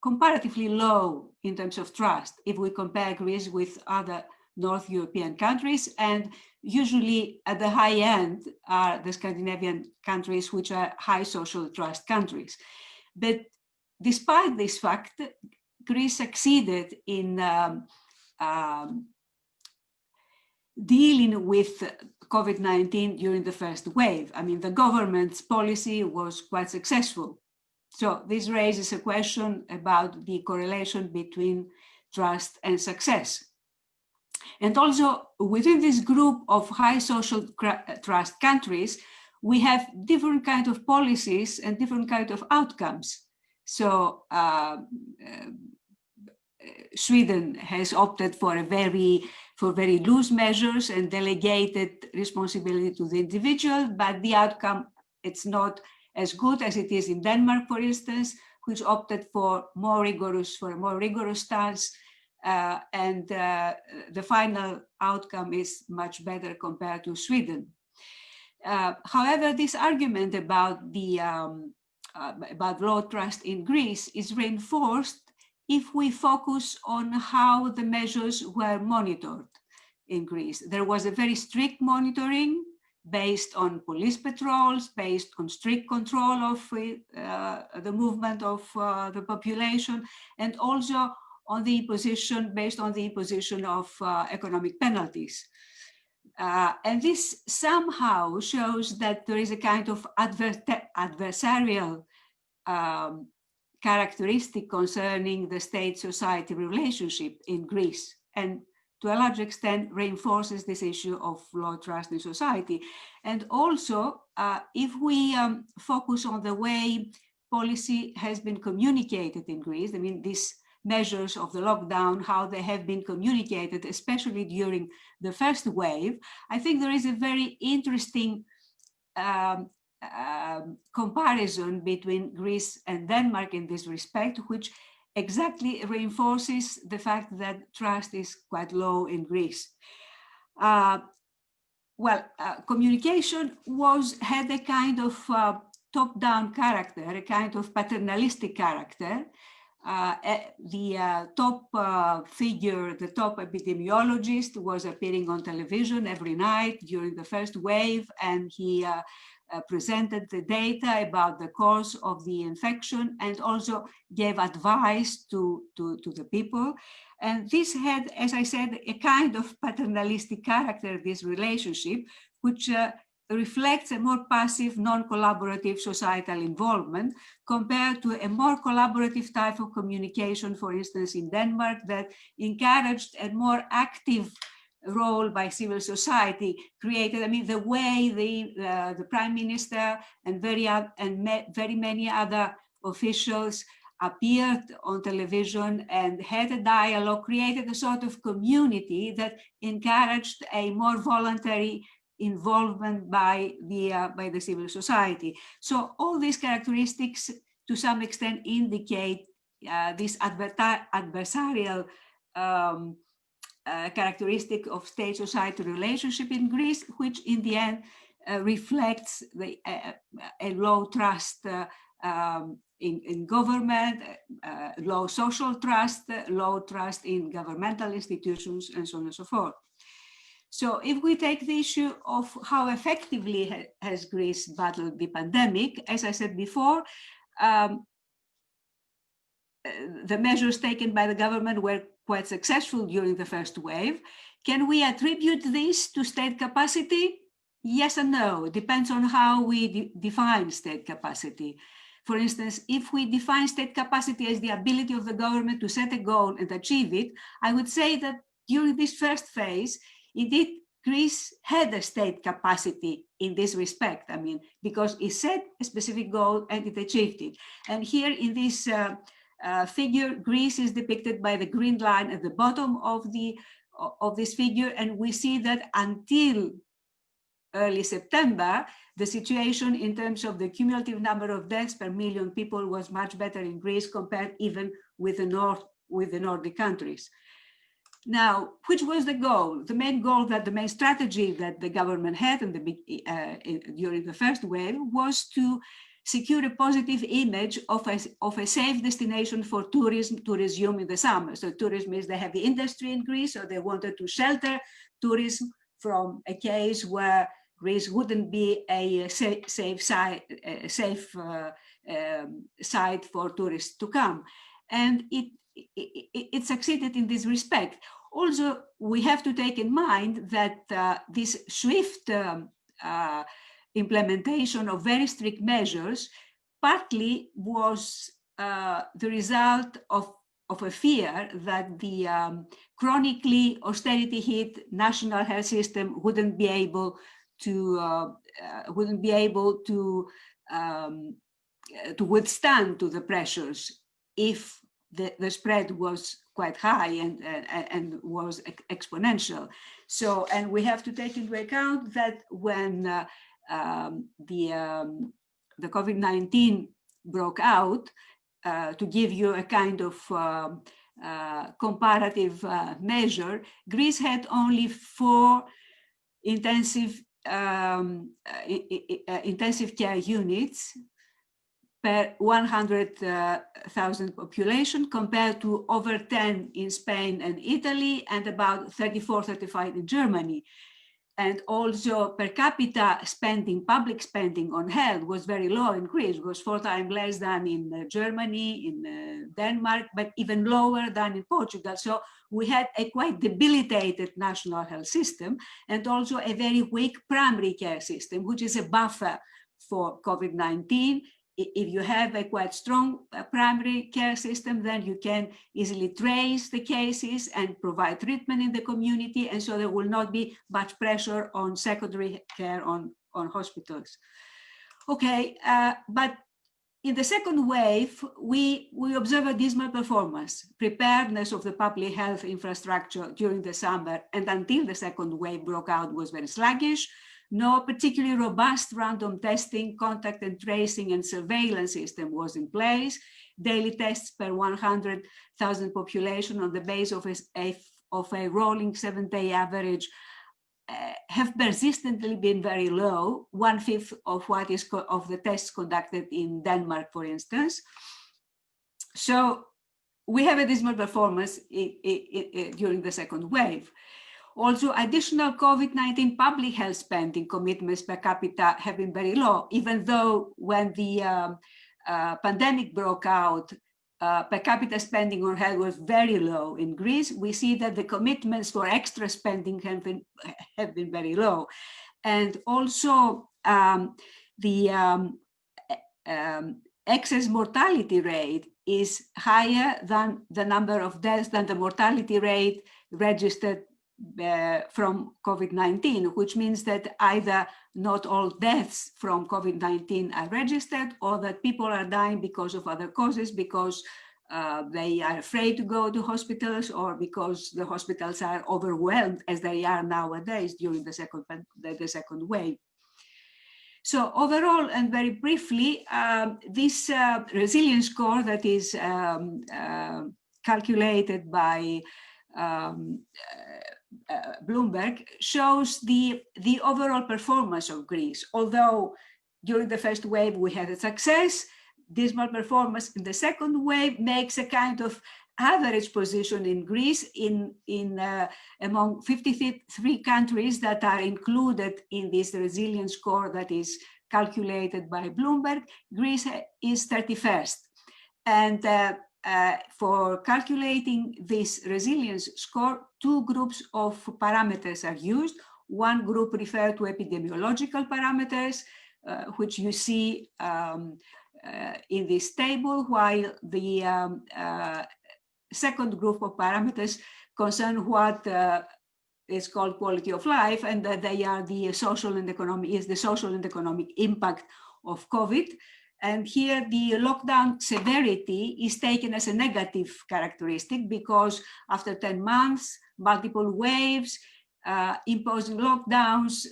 comparatively low in terms of trust if we compare Greece with other North European countries, and usually at the high end are the Scandinavian countries, which are high social trust countries. But despite this fact, Greece succeeded in dealing with COVID-19 during the first wave. I mean, the government's policy was quite successful. So this raises a question about the correlation between trust and success. And also within this group of high social trust countries, we have different kind of policies and different kind of outcomes. So Sweden has opted for very loose measures and delegated responsibility to the individual, but the outcome, it's not as good as it is in Denmark, for instance, which opted for a more rigorous stance, and the final outcome is much better compared to Sweden. However, this argument about low trust in Greece is reinforced if we focus on how the measures were monitored in Greece. There was a very strict monitoring based on police patrols, based on strict control of the movement of the population, and also on the imposition, based on the imposition of economic penalties. And this somehow shows that there is a kind of adversarial characteristic concerning the state-society relationship in Greece, and to a large extent reinforces this issue of low trust in society. And also, if we focus on the way policy has been communicated in Greece, I mean, these measures of the lockdown, how they have been communicated, especially during the first wave, I think there is a very interesting comparison between Greece and Denmark in this respect, which exactly reinforces the fact that trust is quite low in Greece. Communication had a kind of top-down character, a kind of paternalistic character. The top figure, the top epidemiologist, was appearing on television every night during the first wave, and he presented the data about the cause of the infection and also gave advice to the people. And this had, as I said, a kind of paternalistic character, this relationship, which reflects a more passive, non-collaborative societal involvement compared to a more collaborative type of communication, for instance, in Denmark, that encouraged a more active role by civil society, created, I mean, the way the Prime Minister and very many other officials appeared on television and had a dialogue, created a sort of community that encouraged a more voluntary involvement by the civil society. So all these characteristics, to some extent, indicate this adversarial characteristic of state-society relationship in Greece, which in the end reflects a low trust in government, low social trust, low trust in governmental institutions, and so on and so forth. So if we take the issue of how effectively has Greece battled the pandemic, as I said before, the measures taken by the government were quite successful during the first wave. Can we attribute this to state capacity? Yes and no. It depends on how we define state capacity. For instance, if we define state capacity as the ability of the government to set a goal and achieve it, I would say that during this first phase, indeed, Greece had a state capacity in this respect, I mean, because it set a specific goal and it achieved it. And here in this figure, Greece is depicted by the green line at the bottom of this figure, and we see that until early September, the situation in terms of the cumulative number of deaths per million people was much better in Greece compared even with the Nordic countries. Now, which was the goal? The main goal, the main strategy that the government had during the first wave was to secure a positive image of a safe destination for tourism to resume in the summer. So tourism is the heavy industry in Greece, so they wanted to shelter tourism from a case where Greece wouldn't be a safe site for tourists to come. And it succeeded in this respect. Also, we have to take in mind that this swift implementation of very strict measures partly was the result of a fear that the chronically austerity hit national health system wouldn't be able wouldn't be able to withstand to the pressures if the spread was quite high and was exponential. So, and we have to take into account that when the COVID-19 broke out, to give you a kind of comparative measure, Greece had only 4 intensive care units per 100,000 population, compared to over 10 in Spain and Italy, and about 34, 35 in Germany. And also per capita spending, public spending on health was very low in Greece. It was 4 times less than in Germany, in Denmark, but even lower than in Portugal. So we had a quite debilitated national health system, and also a very weak primary care system, which is a buffer for COVID-19. If you have a quite strong primary care system, then you can easily trace the cases and provide treatment in the community, and so there will not be much pressure on secondary care on hospitals. Okay, but in the second wave, we observe a dismal performance. Preparedness of the public health infrastructure during the summer and until the second wave broke out was very sluggish. No particularly robust random testing, contact and tracing and surveillance system was in place. Daily tests per 100,000 population on the base of a rolling 7-day average have persistently been very low, 1/5 of what is of the tests conducted in Denmark, for instance. So we have a dismal performance during the second wave. Also, additional COVID-19 public health spending commitments per capita have been very low, even though when the pandemic broke out, per capita spending on health was very low in Greece. We see that the commitments for extra spending have been very low. And also the excess mortality rate is higher than the number of deaths, than the mortality rate registered from COVID-19, which means that either not all deaths from COVID-19 are registered, or that people are dying because of other causes, because they are afraid to go to hospitals, or because the hospitals are overwhelmed, as they are nowadays during the second wave. So overall, and very briefly, this resilience score that is calculated by Bloomberg shows the overall performance of Greece. Although during the first wave we had a success, dismal performance in the second wave makes a kind of average position in Greece among 53 countries that are included in this resilience score that is calculated by Bloomberg. Greece is 31st. And for calculating this resilience score, 2 groups of parameters are used. One group referred to epidemiological parameters, which you see in this table, while the second group of parameters concern what is called quality of life, and that they are the social and economic impact of COVID. And here the lockdown severity is taken as a negative characteristic, because after 10 months, multiple waves, imposing lockdowns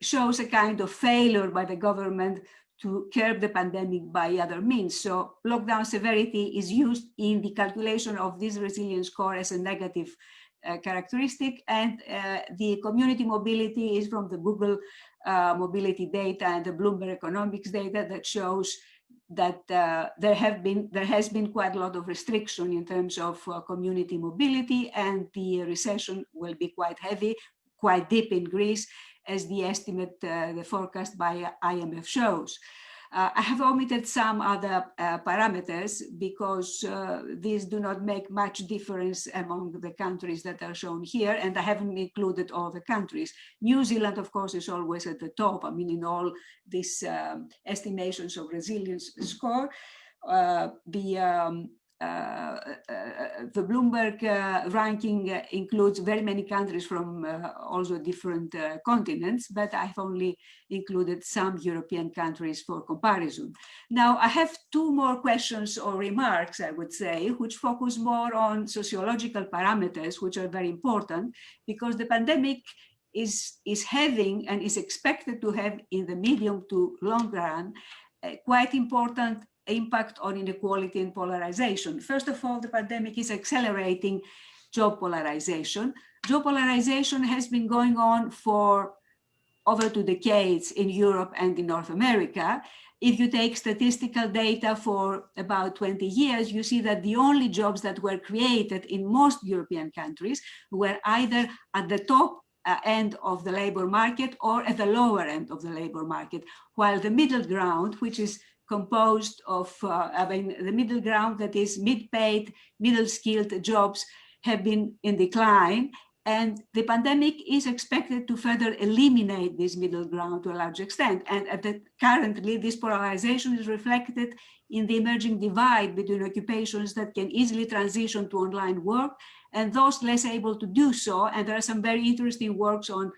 shows a kind of failure by the government to curb the pandemic by other means. So lockdown severity is used in the calculation of this resilience score as a negative characteristic, and the community mobility is from the Google mobility data and the Bloomberg economics data that shows that there has been quite a lot of restriction in terms of community mobility, and the recession will be quite heavy, quite deep in Greece, as the estimate, the forecast by IMF shows. I have omitted some other parameters because these do not make much difference among the countries that are shown here, and I haven't included all the countries. New Zealand, of course, is always at the top. I mean, in all these estimations of resilience score, the the Bloomberg ranking includes very many countries from also different continents, but I've only included some European countries for comparison. Now, I have two more questions or remarks, I would say, which focus more on sociological parameters, which are very important, because the pandemic is having and is expected to have in the medium to long run quite important impact on inequality and polarization. First of all, the pandemic is accelerating job polarization. Job polarization has been going on for over 2 decades in Europe and in North America. If you take statistical data for about 20 years, you see that the only jobs that were created in most European countries were either at the top end of the labor market or at the lower end of the labor market, while the middle ground, which is composed of, the middle ground that is mid-paid, middle-skilled jobs have been in decline. And the pandemic is expected to further eliminate this middle ground to a large extent. And currently, this polarization is reflected in the emerging divide between occupations that can easily transition to online work and those less able to do so. And there are some very interesting works on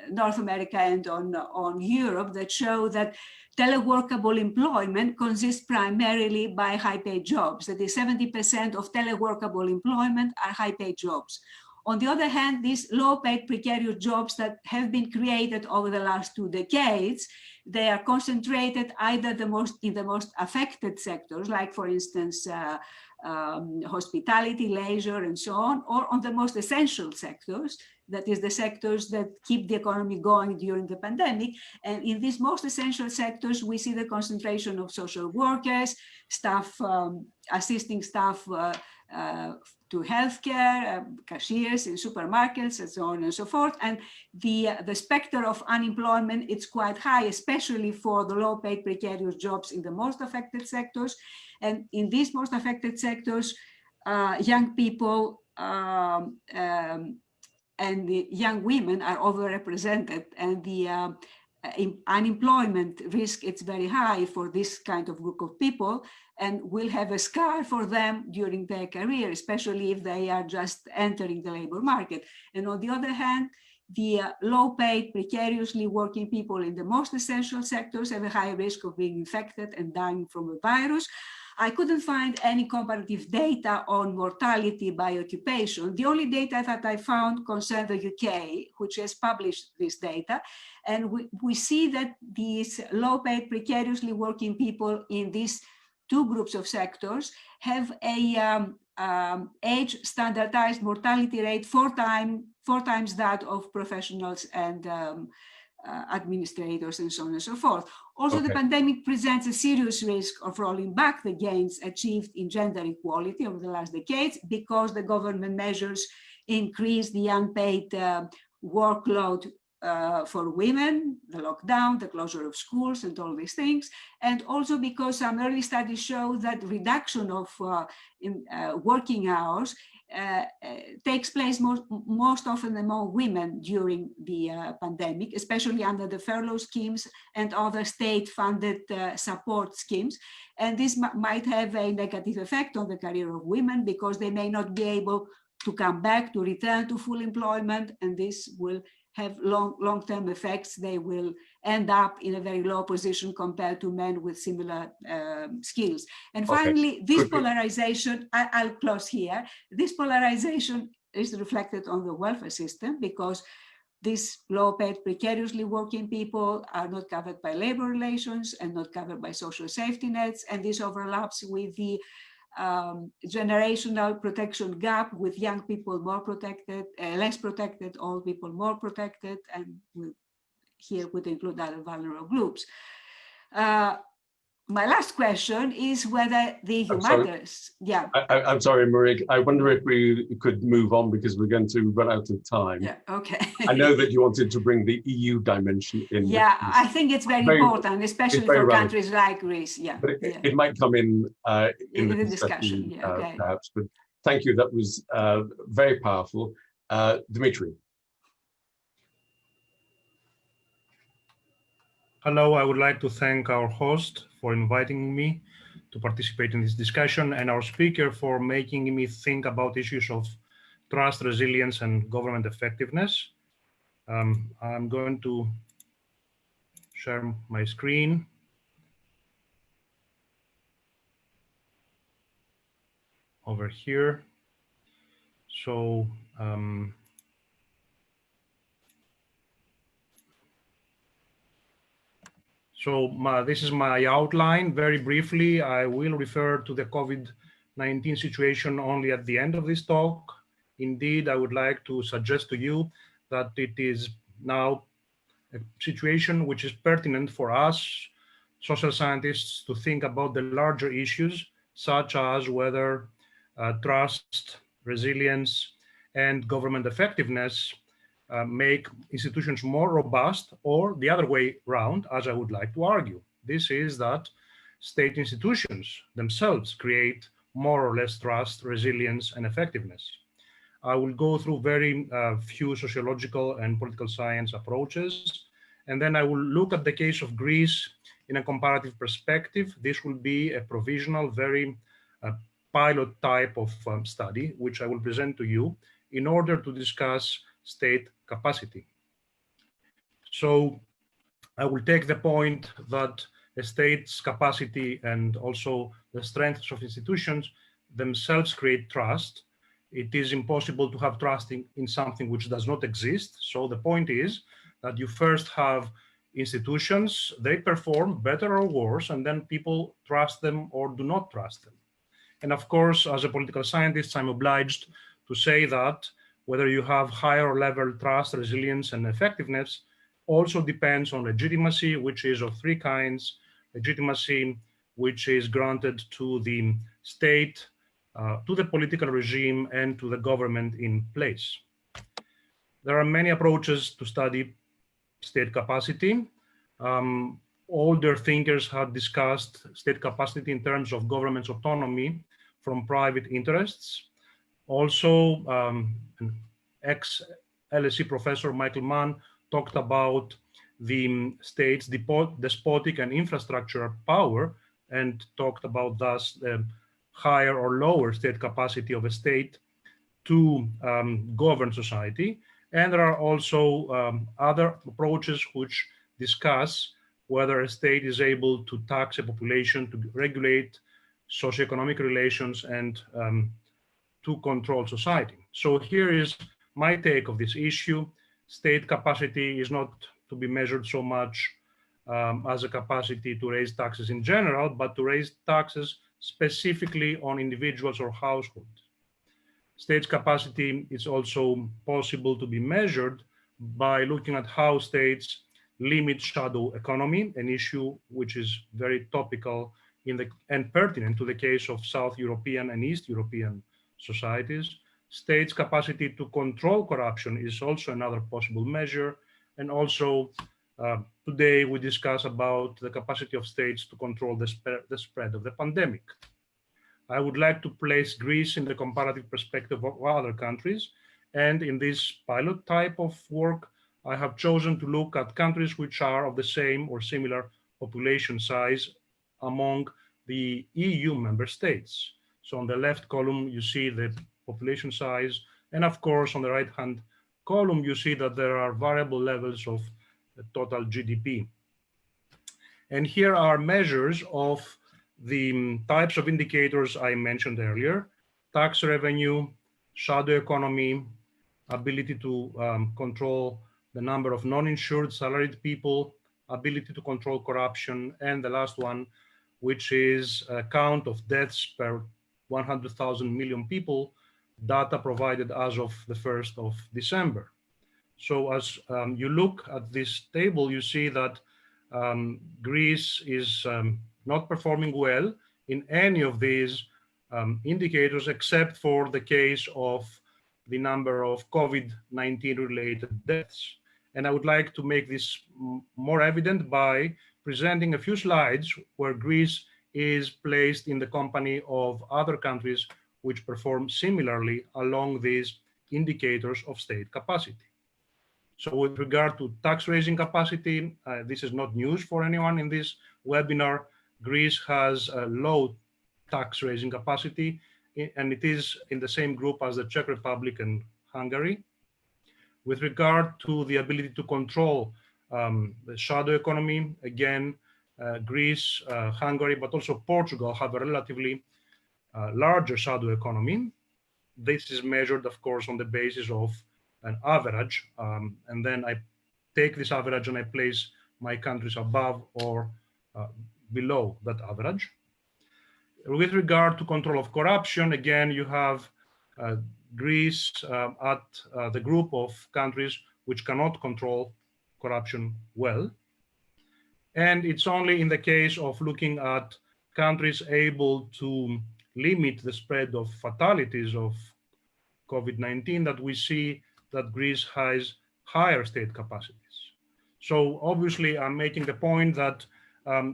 North America and on Europe that show that teleworkable employment consists primarily by high-paid jobs. That is, 70% of teleworkable employment are high-paid jobs. On the other hand, these low-paid precarious jobs that have been created over the last 2 decades, they are concentrated either in the most affected sectors, like for instance, hospitality, leisure, and so on, or on the most essential sectors, that is the sectors that keep the economy going during the pandemic. And in these most essential sectors, we see the concentration of social workers, staff, assisting staff to healthcare, cashiers in supermarkets, and so on and so forth. And the specter of unemployment, it's quite high, especially for the low-paid precarious jobs in the most affected sectors. And in these most affected sectors, young people and the young women are overrepresented, and the unemployment risk, it's very high for this kind of group of people, and will have a scar for them during their career, especially if they are just entering the labor market. And on the other hand, the low-paid, precariously working people in the most essential sectors have a high risk of being infected and dying from a virus. I couldn't find any comparative data on mortality by occupation. The only data that I found concerned the UK, which has published this data. And we see that these low-paid, precariously working people in these two groups of sectors have a age standardized mortality rate four times that of professionals and administrators and so on and so forth. Also, the pandemic presents a serious risk of rolling back the gains achieved in gender equality over the last decades, because the government measures increase the unpaid workload for women, the lockdown, the closure of schools, and all these things. And also because some early studies show that reduction of working hours takes place most often among women during the pandemic, especially under the furlough schemes and other state-funded support schemes. And this might have a negative effect on the career of women, because they may not be able to come back, to return to full employment, and this will have long-term effects. They will end up in a very low position compared to men with similar skills. And finally, this polarization, I'll close here, this polarization is reflected on the welfare system, because these low-paid, precariously working people are not covered by labor relations and not covered by social safety nets, and this overlaps with the generational protection gap, with young people more protected, less protected, old people more protected, and here would include other vulnerable groups. My last question is whether the EU matters. Yeah. I'm sorry, Marie. I wonder if we could move on, because we're going to run out of time. Yeah, okay. I know that you wanted to bring the EU dimension in. Yeah, I think it's very important, especially for countries like Greece. Yeah, but it might come in the discussion, yeah, perhaps. But thank you. That was very powerful. Dimitri. Hello, I would like to thank our host for inviting me to participate in this discussion, and our speaker for making me think about issues of trust, resilience, and government effectiveness. I'm going to share my screen. Over here. So this is my outline. Very briefly, I will refer to the COVID-19 situation only at the end of this talk. Indeed, I would like to suggest to you that it is now a situation which is pertinent for us, social scientists, to think about the larger issues, such as whether trust, resilience, and government effectiveness make institutions more robust, or the other way around, as I would like to argue. This is that state institutions themselves create more or less trust, resilience, and effectiveness. I will go through very few sociological and political science approaches, and then I will look at the case of Greece in a comparative perspective. This will be a provisional, very pilot type of study, which I will present to you in order to discuss state capacity. So I will take the point that a state's capacity and also the strengths of institutions themselves create trust. It is impossible to have trust in something which does not exist. So the point is that you first have institutions, they perform better or worse, and then people trust them or do not trust them. And of course, as a political scientist, I'm obliged to say that whether you have higher level trust, resilience, and effectiveness also depends on legitimacy, which is of three kinds. Legitimacy, which is granted to the state, to the political regime, and to the government in place. There are many approaches to study state capacity. Older thinkers have discussed state capacity in terms of government's autonomy from private interests. Also, an ex-LSE professor, Michael Mann, talked about the state's despotic and infrastructure power and talked about thus the higher or lower state capacity of a state to govern society. And there are also other approaches which discuss whether a state is able to tax a population, to regulate socioeconomic relations, and to control society. So here is my take of this issue. State capacity is not to be measured so much as a capacity to raise taxes in general, but to raise taxes specifically on individuals or households. State's capacity is also possible to be measured by looking at how states limit shadow economy, an issue which is very topical and pertinent to the case of South European and East European societies. States' capacity to control corruption is also another possible measure. And also today we discuss about the capacity of states to control the spread of the pandemic. I would like to place Greece in the comparative perspective of other countries. And in this pilot type of work, I have chosen to look at countries which are of the same or similar population size among the EU member states. So on the left column, you see the population size. And of course, on the right-hand column, you see that there are variable levels of the total GDP. And here are measures of the types of indicators I mentioned earlier: tax revenue, shadow economy, ability to control the number of non-insured salaried people, ability to control corruption, and the last one, which is a count of deaths per 100,000 million people, data provided as of the 1st of December. So as you look at this table, you see that Greece is not performing well in any of these indicators, except for the case of the number of COVID-19 related deaths. And I would like to make this more evident by presenting a few slides where Greece is placed in the company of other countries which perform similarly along these indicators of state capacity. So with regard to tax raising capacity, this is not news for anyone in this webinar. Greece has a low tax raising capacity, and it is in the same group as the Czech Republic and Hungary. With regard to the ability to control the shadow economy, again, Greece, Hungary, but also Portugal have a relatively larger shadow economy. This is measured, of course, on the basis of an average, and then I take this average and I place my countries above or below that average. With regard to control of corruption, again, you have Greece at the group of countries which cannot control corruption well. And it's only in the case of looking at countries able to limit the spread of fatalities of COVID-19 that we see that Greece has higher state capacities. So obviously I'm making the point that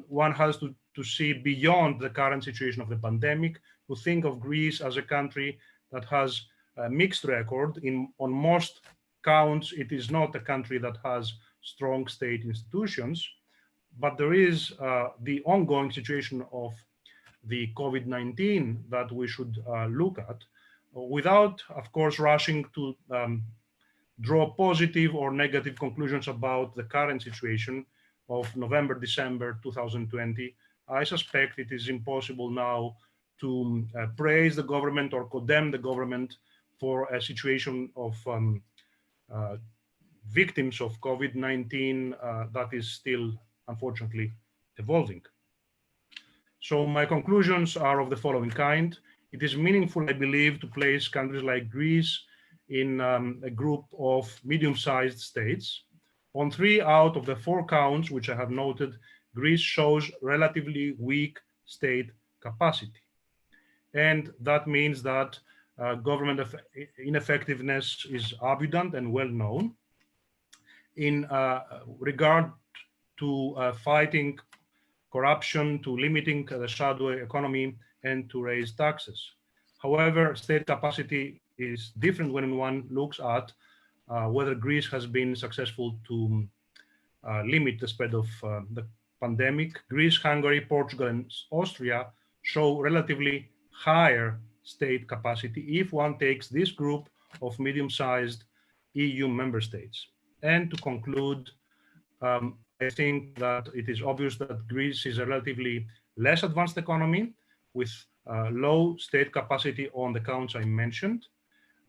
one has to see beyond the current situation of the pandemic, to think of Greece as a country that has a mixed record. On most counts, it is not a country that has strong state institutions, but there is the ongoing situation of the COVID-19 that we should look at, without, of course, rushing to draw positive or negative conclusions about the current situation of November, December 2020. I suspect it is impossible now to praise the government or condemn the government for a situation of victims of COVID-19 that is still, unfortunately, evolving. So my conclusions are of the following kind. It is meaningful, I believe, to place countries like Greece in a group of medium-sized states. On 3 out of the 4 counts, which I have noted, Greece shows relatively weak state capacity. And that means that government ineffectiveness is evident and well known. In regard to fighting corruption, to limiting the shadow economy, and to raise taxes. However, state capacity is different when one looks at whether Greece has been successful to limit the spread of the pandemic. Greece, Hungary, Portugal, and Austria show relatively higher state capacity if one takes this group of medium-sized EU member states. And to conclude, I think that it is obvious that Greece is a relatively less advanced economy with low state capacity on the counts I mentioned.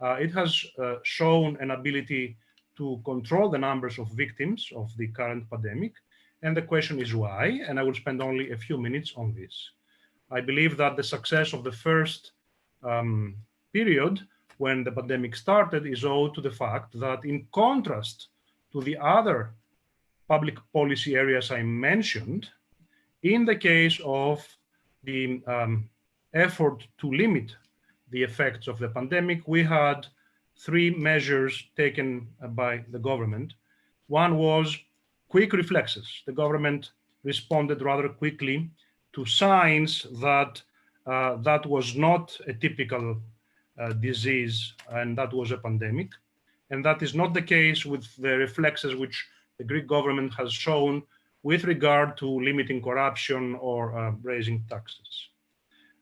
It has shown an ability to control the numbers of victims of the current pandemic. And the question is why, and I will spend only a few minutes on this. I believe that the success of the first period when the pandemic started is owed to the fact that, in contrast to the other public policy areas I mentioned, in the case of the effort to limit the effects of the pandemic, we had 3 measures taken by the government. One was quick reflexes. The government responded rather quickly to signs that that was not a typical disease and that was a pandemic. And that is not the case with the reflexes which the Greek government has shown with regard to limiting corruption or raising taxes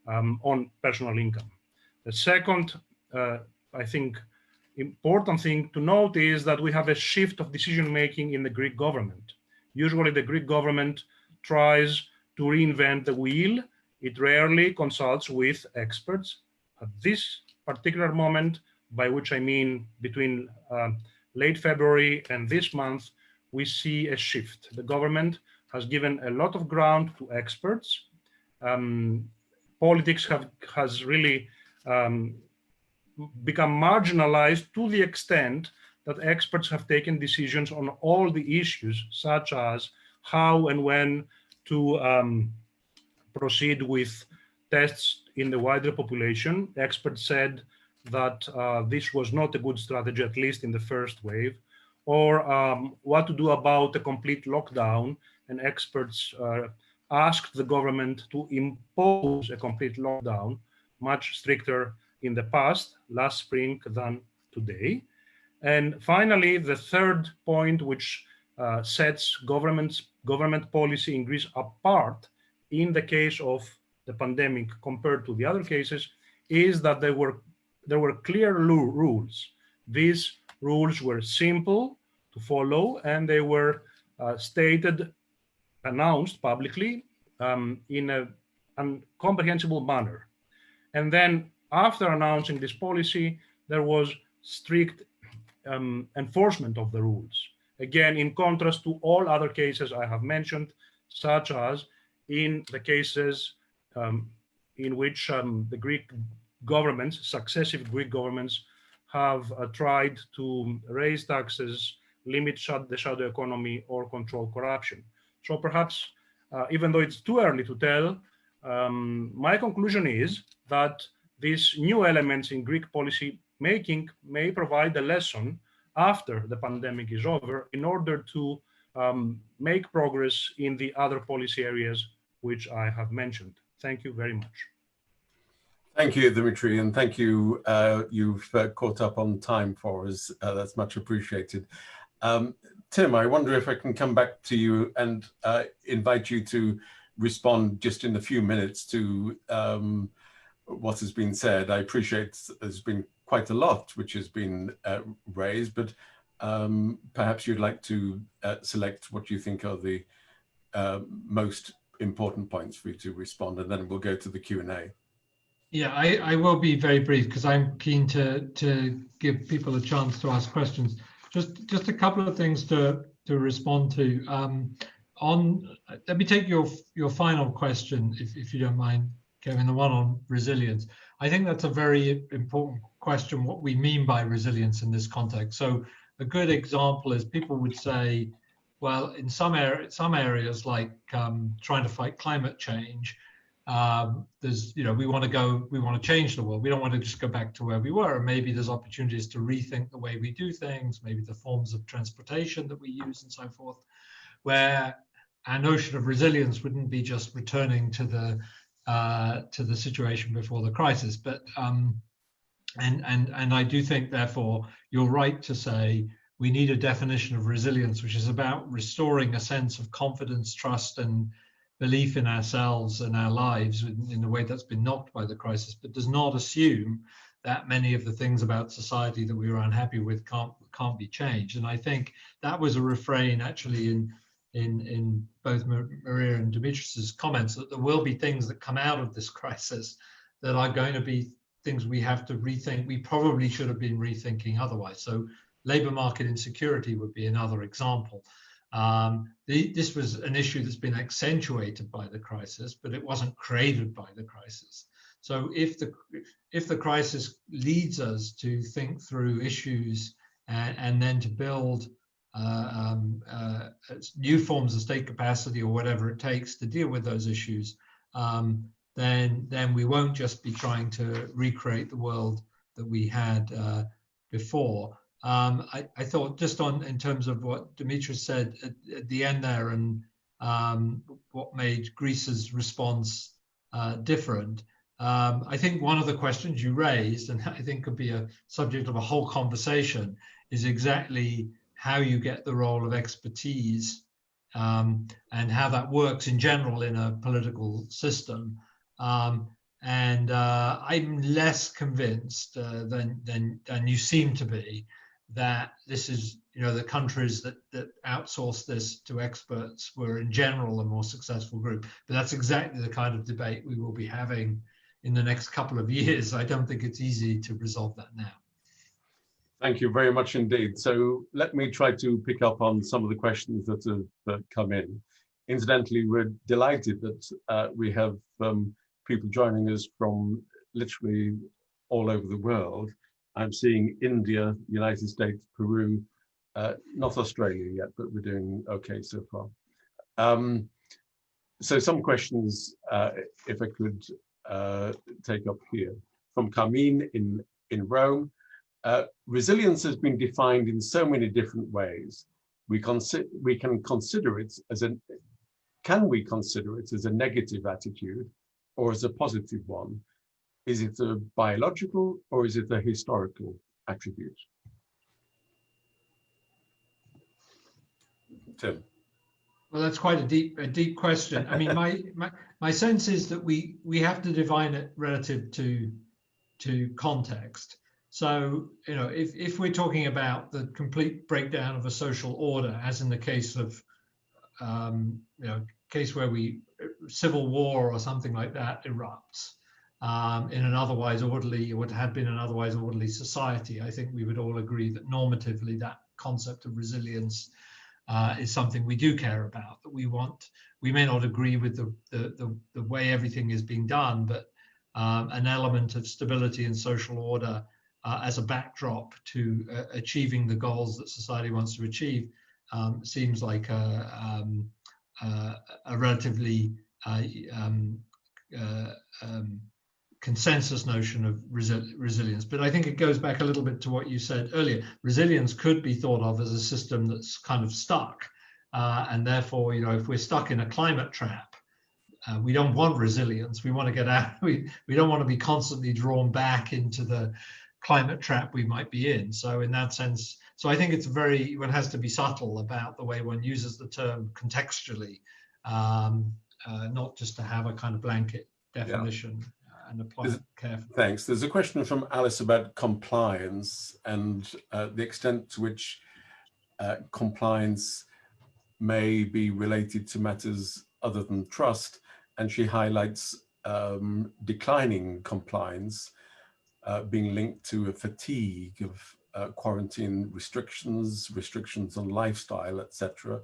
on personal income. The second, I think, important thing to note is that we have a shift of decision-making in the Greek government. Usually the Greek government tries to reinvent the wheel. It rarely consults with experts. At this particular moment, by which I mean between late February and this month, we see a shift. The government has given a lot of ground to experts. Politics has really become marginalized to the extent that experts have taken decisions on all the issues, such as how and when to proceed with tests in the wider population. Experts said that this was not a good strategy, at least in the first wave, or what to do about a complete lockdown. And experts asked the government to impose a complete lockdown, much stricter in the past, last spring, than today. And finally, the third point, which sets government policy in Greece apart in the case of the pandemic compared to the other cases is that there were clear rules. These rules were simple to follow, and they were stated, announced publicly in a comprehensible manner. And then after announcing this policy, there was strict enforcement of the rules. Again, in contrast to all other cases I have mentioned, such as in the cases in which the Greek governments, successive Greek governments, have tried to raise taxes, limit the shadow economy, or control corruption. So perhaps, even though it's too early to tell, my conclusion is that these new elements in Greek policy making may provide a lesson after the pandemic is over in order to make progress in the other policy areas which I have mentioned. Thank you very much. Thank you, Dimitri, and thank you. You've caught up on time for us. That's much appreciated. Tim, I wonder if I can come back to you and invite you to respond just in a few minutes to what has been said. I appreciate there's been quite a lot which has been raised, but perhaps you'd like to select what you think are the most important points for you to respond, and then we'll go to the Q&A. Yeah, I will be very brief because I'm keen to give people a chance to ask questions. Just a couple of things to respond to. Let me take your final question, if you don't mind, Kevin, the one on resilience. I think that's a very important question, what we mean by resilience in this context. So a good example is people would say, well, in some areas like trying to fight climate change, there's, we want to change the world. We don't want to just go back to where we were. Maybe there's opportunities to rethink the way we do things, maybe the forms of transportation that we use and so forth, where our notion of resilience wouldn't be just returning to the situation before the crisis. But and I do think, therefore, you're right to say we need a definition of resilience, which is about restoring a sense of confidence, trust, and belief in ourselves and our lives in a way that's been knocked by the crisis, but does not assume that many of the things about society that we were unhappy with can't be changed. And I think that was a refrain actually in both Maria and Dimitri's comments, that there will be things that come out of this crisis that are going to be things we have to rethink. We probably should have been rethinking otherwise. So labor market insecurity would be another example. This was an issue that's been accentuated by the crisis, but it wasn't created by the crisis. So if the crisis leads us to think through issues and then to build new forms of state capacity or whatever it takes to deal with those issues, then we won't just be trying to recreate the world that we had before. I thought just in terms of what Dimitri said at the end there, and what made Greece's response different, I think one of the questions you raised, and I think could be a subject of a whole conversation, is exactly how you get the role of expertise and how that works in general in a political system. And I'm less convinced than you seem to be that this is, the countries that outsource this to experts were in general a more successful group. But that's exactly the kind of debate we will be having in the next couple of years. I don't think it's easy to resolve that now. Thank you very much indeed. So let me try to pick up on some of the questions that have come in. Incidentally, we're delighted that we have people joining us from literally all over the world. I'm seeing India, United States, Peru, not Australia yet, but we're doing okay so far. So some questions, if I could take up here. From Carmine in Rome. Resilience has been defined in so many different ways. Can we consider it as a negative attitude or as a positive one? Is it a biological or is it a historical attribute? Tim. Well, that's quite a deep question. I mean, my sense is that we have to define it relative to context. So, you know, if we're talking about the complete breakdown of a social order, as in the case of, you know, case where civil war or something like that erupts in an otherwise orderly, what had been an otherwise orderly society, I think we would all agree that normatively that concept of resilience is something we do care about, that we want. We may not agree with the way everything is being done, but an element of stability and social order as a backdrop to achieving the goals that society wants to achieve seems like a relatively consensus notion of resilience. But I think it goes back a little bit to what you said earlier. Resilience could be thought of as a system that's kind of stuck. And therefore, you know, if we're stuck in a climate trap, we don't want resilience. We want to get out. We don't want to be constantly drawn back into the climate trap we might be in. So in that sense, so I think it's one has to be subtle about the way one uses the term contextually, not just to have a kind of blanket definition. Yeah. And apply it carefully. Thanks. There's a question from Alice about compliance and the extent to which compliance may be related to matters other than trust, and she highlights declining compliance being linked to a fatigue of quarantine restrictions on lifestyle, etc.,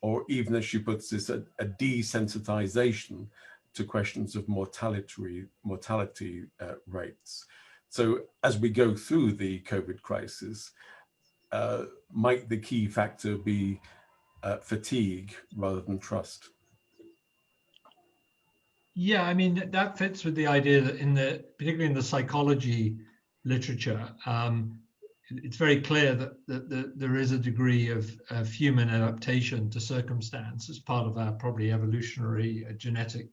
or even, as she puts this, a desensitization to questions of mortality rates. So as we go through the COVID crisis, might the key factor be fatigue rather than trust? Yeah, I mean, that fits with the idea that particularly in the psychology literature, it's very clear that there is a degree of human adaptation to circumstance as part of our probably evolutionary genetic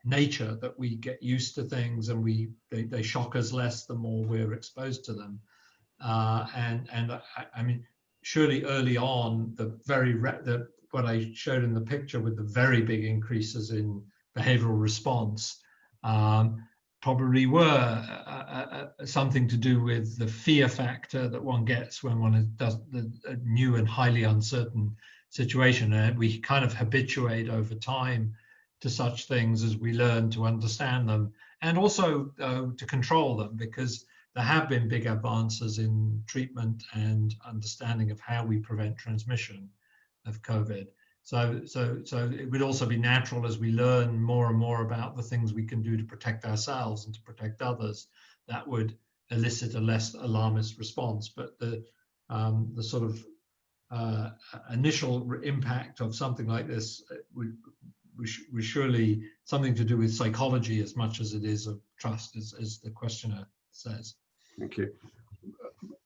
nature, that we get used to things and they shock us less the more we're exposed to them. I mean, surely early on, what I showed in the picture with the very big increases in behavioral response probably were something to do with the fear factor that one gets when one does a new and highly uncertain situation. And we kind of habituate over time to such things as we learn to understand them, and also to control them, because there have been big advances in treatment and understanding of how we prevent transmission of COVID. So it would also be natural, as we learn more and more about the things we can do to protect ourselves and to protect others, that would elicit a less alarmist response. But the sort of initial impact of something like this would surely something to do with psychology as much as it is of trust, as the questioner says. Thank you.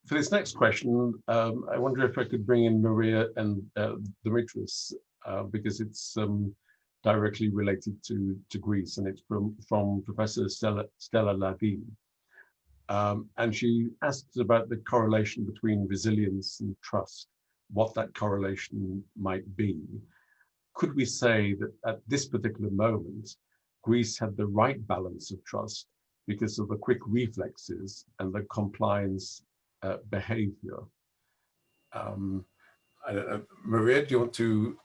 For this next question, I wonder if I could bring in Maria and Dimitri, because it's directly related to Greece, and it's from Professor Stella Ladin. And she asks about the correlation between resilience and trust, what that correlation might be. Could we say that at this particular moment, Greece had the right balance of trust because of the quick reflexes and the compliance behavior? I don't know. Maria, do you want to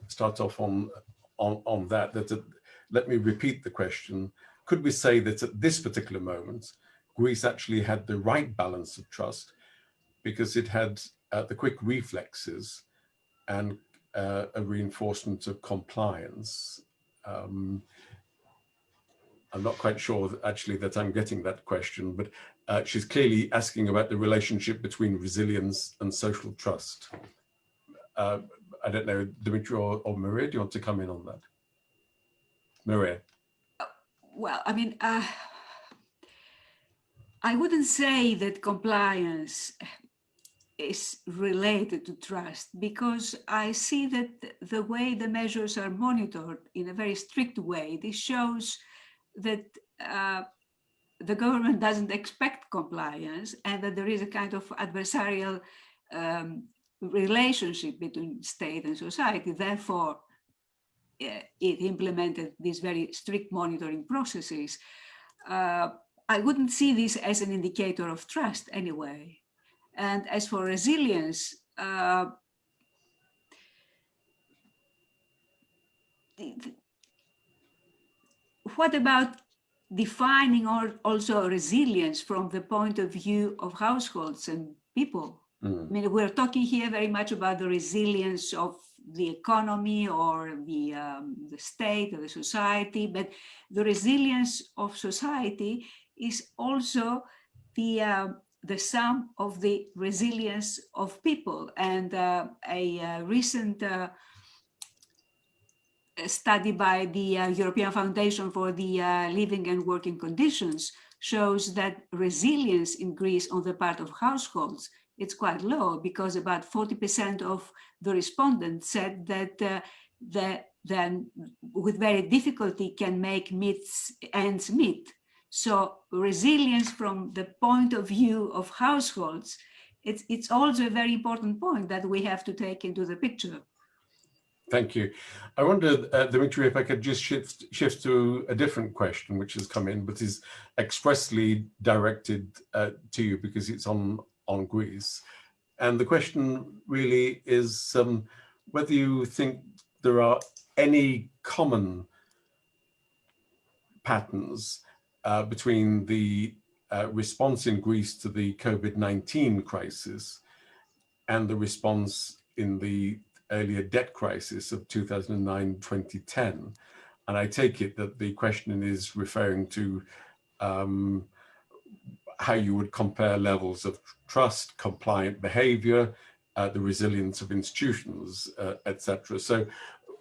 start off on that? Let me repeat the question. Could we say that at this particular moment, Greece actually had the right balance of trust because it had the quick reflexes and a reinforcement of compliance? I'm not quite sure actually that I'm getting that question, but she's clearly asking about the relationship between resilience and social trust. I don't know, Dimitri or Maria, do you want to come in on that? Maria. Well, I mean, I wouldn't say that compliance is related to trust, because I see that the way the measures are monitored in a very strict way, this shows that the government doesn't expect compliance, and that there is a kind of adversarial relationship between state and society. Therefore, it implemented these very strict monitoring processes. I wouldn't see this as an indicator of trust anyway. And as for resilience, what about defining also resilience from the point of view of households and people? I mean, we're talking here very much about the resilience of the economy or the state or the society, but the resilience of society is also the sum of the resilience of people. And a recent study by the European Foundation for the Living and Working Conditions shows that resilience in Greece on the part of households, it's quite low, because about 40% of the respondents said that then with very difficulty can make ends meet. So resilience from the point of view of households, it's also a very important point that we have to take into the picture. Thank you. I wonder, Dimitri, if I could just shift to a different question which has come in, but is expressly directed to you because it's on Greece. And the question really is whether you think there are any common patterns between the response in Greece to the COVID-19 crisis and the response in the earlier debt crisis of 2009-2010. And I take it that the question is referring to how you would compare levels of trust, compliant behavior, the resilience of institutions, etc. So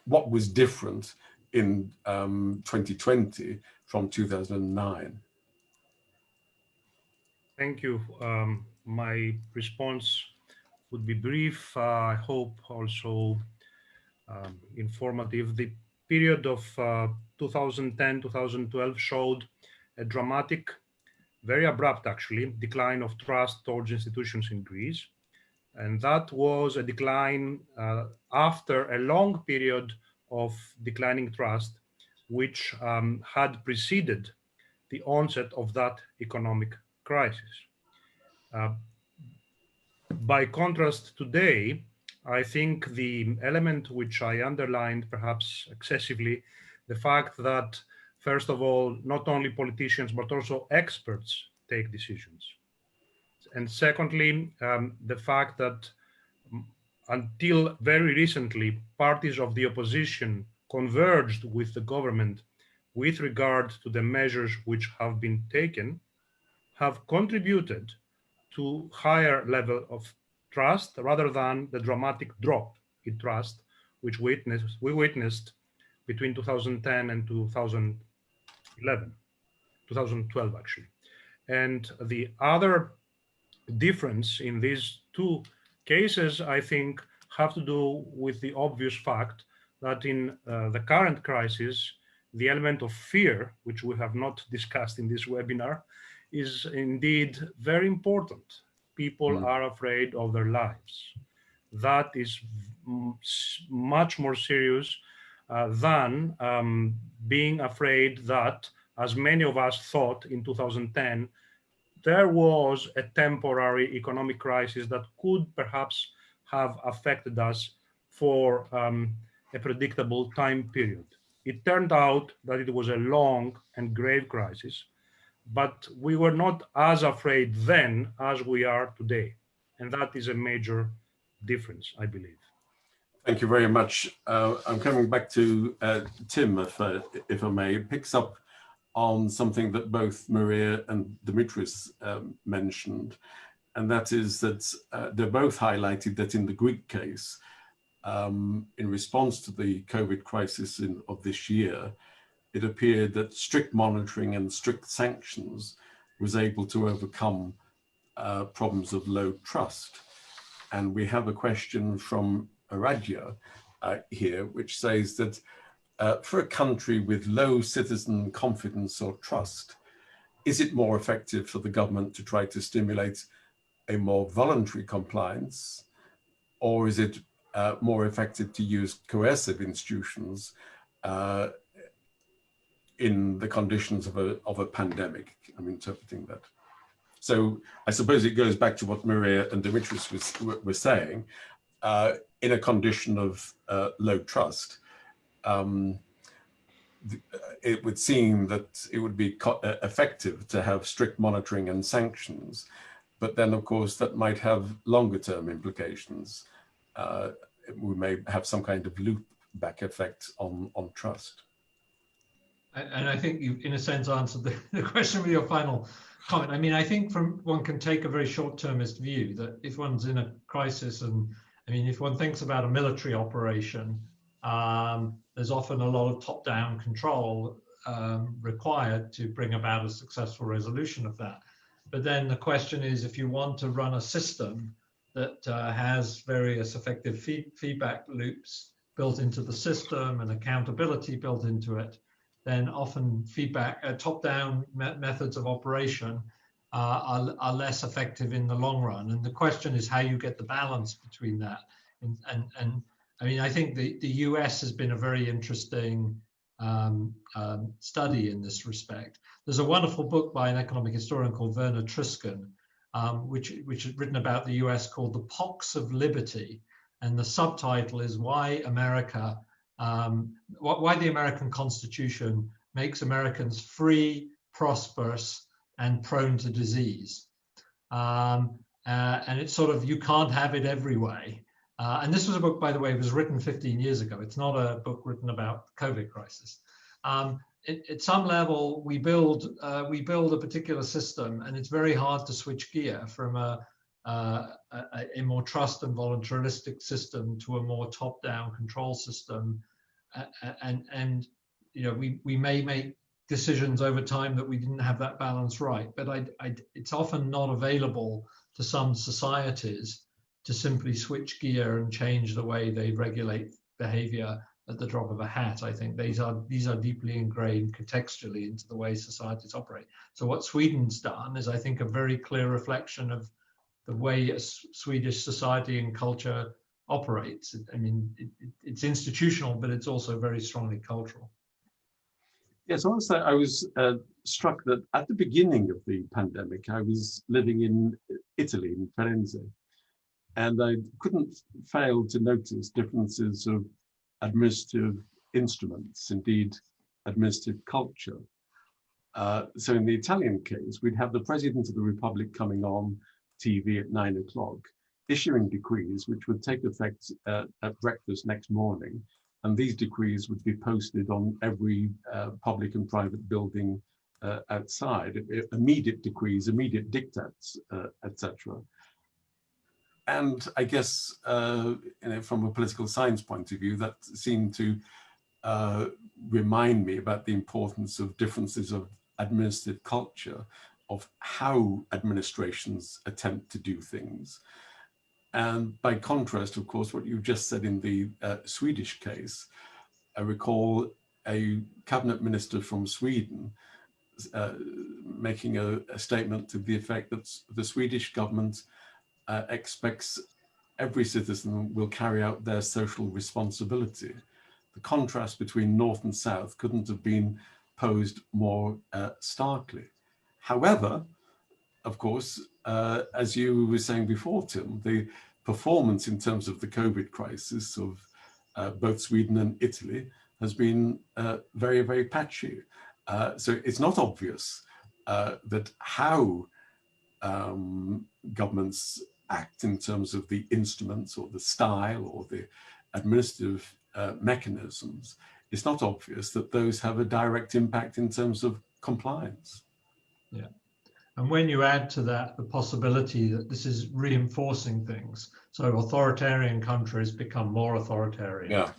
what was different in 2020 from 2009? Thank you. My response would be brief. I hope also informative. The period of 2010-2012 showed a dramatic, very abrupt actually, decline of trust towards institutions in Greece. And that was a decline after a long period of declining trust, which had preceded the onset of that economic crisis. By contrast, today, I think the element which I underlined perhaps excessively, the fact that, first of all, not only politicians, but also experts take decisions. And secondly, the fact that until very recently, parties of the opposition converged with the government with regard to the measures which have been taken, have contributed to higher level of trust rather than the dramatic drop in trust which we witnessed between 2010 and 2012 actually. And the other difference in these two cases, I think, have to do with the obvious fact that in the current crisis, the element of fear, which we have not discussed in this webinar, is indeed very important. People are afraid of their lives. That is much more serious than being afraid that, as many of us thought in 2010, there was a temporary economic crisis that could perhaps have affected us for a predictable time period. It turned out that it was a long and grave crisis, but we were not as afraid then as we are today. And that is a major difference, I believe. Thank you very much. I'm coming back to Tim, if I may. It picks up on something that both Maria and Dimitris mentioned, and that is that they're both highlighted that in the Greek case, in response to the COVID crisis of this year, it appeared that strict monitoring and strict sanctions was able to overcome problems of low trust. And we have a question from Aradya here, which says that for a country with low citizen confidence or trust, is it more effective for the government to try to stimulate a more voluntary compliance or is it more effective to use coercive institutions in the conditions of a pandemic? I'm interpreting that. So I suppose it goes back to what Maria and Dimitri were saying. In a condition of low trust, it would seem that it would be effective to have strict monitoring and sanctions, but then of course that might have longer term implications. We may have some kind of loop back effect on trust. And I think you, in a sense, answered the question with your final comment. I mean, I think one can take a very short-termist view that if one's in a crisis, and I mean, if one thinks about a military operation, there's often a lot of top-down control required to bring about a successful resolution of that. But then the question is, if you want to run a system that has various effective feedback loops built into the system and accountability built into it, then often top-down methods of operation are less effective in the long run. And the question is how you get the balance between that. And I mean, I think the US has been a very interesting study in this respect. There's a wonderful book by an economic historian called Werner Trisken, which is written about the US, called The Pox of Liberty. And the subtitle is why the American Constitution makes Americans free, prosperous, and prone to disease. And it's sort of, you can't have it every way. And this was a book, by the way, it was written 15 years ago. It's not a book written about the COVID crisis. At some level, we build a particular system, and it's very hard to switch gear from a more trust and voluntaristic system to a more top-down control system. And you know, we may make decisions over time that we didn't have that balance right, but it's often not available to some societies to simply switch gear and change the way they regulate behavior at the drop of a hat. I think these are deeply ingrained contextually into the way societies operate. So what Sweden's done is, I think, a very clear reflection of the way a Swedish society and culture operates. I mean, it's institutional, but it's also very strongly cultural. Yes, honestly, I was struck that at the beginning of the pandemic, I was living in Italy, in Firenze, and I couldn't fail to notice differences of administrative instruments, indeed administrative culture. So in the Italian case, we'd have the President of the Republic coming on TV at 9 o'clock, issuing decrees which would take effect at breakfast next morning. And these decrees would be posted on every public and private building outside, immediate decrees, immediate diktats, etc. And I guess, you know, from a political science point of view, that seemed to remind me about the importance of differences of administrative culture, of how administrations attempt to do things. And by contrast, of course, what you just said in the Swedish case, I recall a cabinet minister from Sweden making a statement to the effect that the Swedish government expects every citizen will carry out their social responsibility. The contrast between North and South couldn't have been posed more starkly. However, of course, as you were saying before, Tim, the performance in terms of the COVID crisis of both Sweden and Italy has been very, very patchy. So it's not obvious that how governments act in terms of the instruments or the style or the administrative mechanisms. It's not obvious that those have a direct impact in terms of compliance. Yeah. And when you add to that the possibility that this is reinforcing things, so authoritarian countries become more authoritarian, yeah.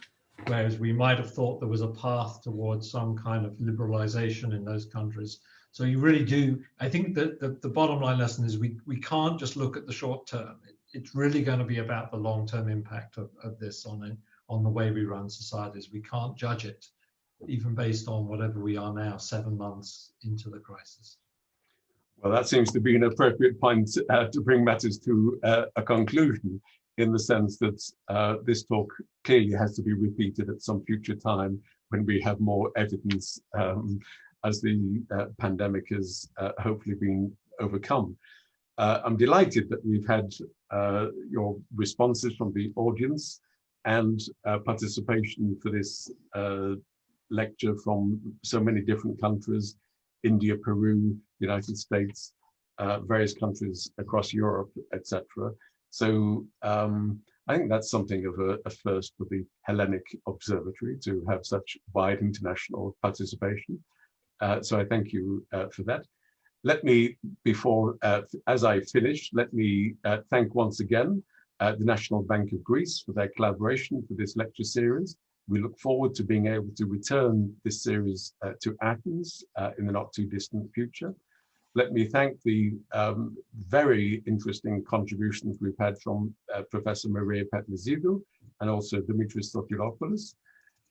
Whereas we might have thought there was a path towards some kind of liberalization in those countries. So you really do, I think that the bottom line lesson is we can't just look at the short term. It's really going to be about the long-term impact of this on the way we run societies. We can't judge it, even based on whatever we are now, 7 months into the crisis. Well, that seems to be an appropriate point to bring matters to a conclusion. in the sense that this talk clearly has to be repeated at some future time when we have more evidence as the pandemic has hopefully been overcome. I'm delighted that we've had your responses from the audience and participation for this lecture from so many different countries, India, Peru, United States, various countries across Europe, etc. So I think that's something of a first for the Hellenic Observatory to have such wide international participation. So I thank you for that. Let me, before, as I finish, let me thank once again the National Bank of Greece for their collaboration for this lecture series. We look forward to being able to return this series to Athens in the not too distant future. Let me thank the very interesting contributions we've had from Professor Maria Petmesidou and also Dimitri Sotiropoulos.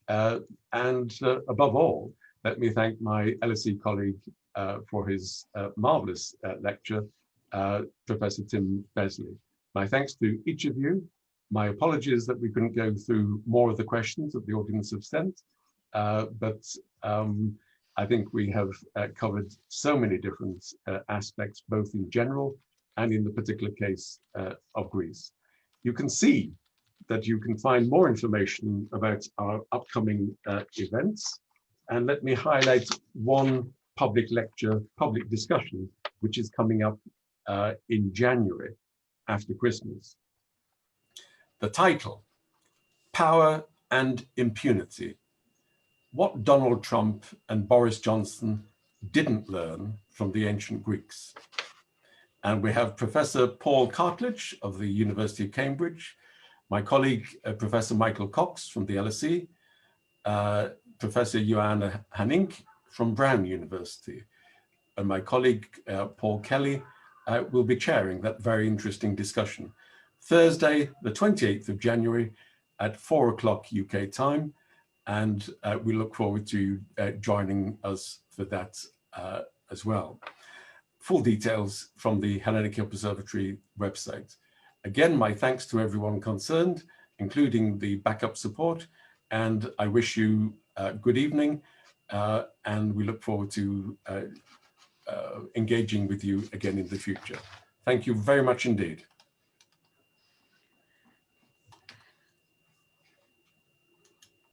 And above all, let me thank my LSE colleague for his marvelous lecture, Professor Tim Besley. My thanks to each of you. My apologies that we couldn't go through more of the questions that the audience have sent, but I think we have covered so many different aspects, both in general and in the particular case of Greece. You can see that you can find more information about our upcoming events. And let me highlight one public lecture, public discussion, which is coming up in January after Christmas. The title, Power and Impunity, What Donald Trump and Boris Johnson Didn't Learn from the Ancient Greeks. And we have Professor Paul Cartledge of the University of Cambridge, my colleague, Professor Michael Cox from the LSE, Professor Joanna Hanink from Brown University, and my colleague, Paul Kelly, will be chairing that very interesting discussion. Thursday, the 28th of January at 4 o'clock UK time. And we look forward to joining us for that as well. Full details from the Hellenic Observatory website. Again, my thanks to everyone concerned, including the backup support, and I wish you good evening, and we look forward to engaging with you again in the future. Thank you very much indeed.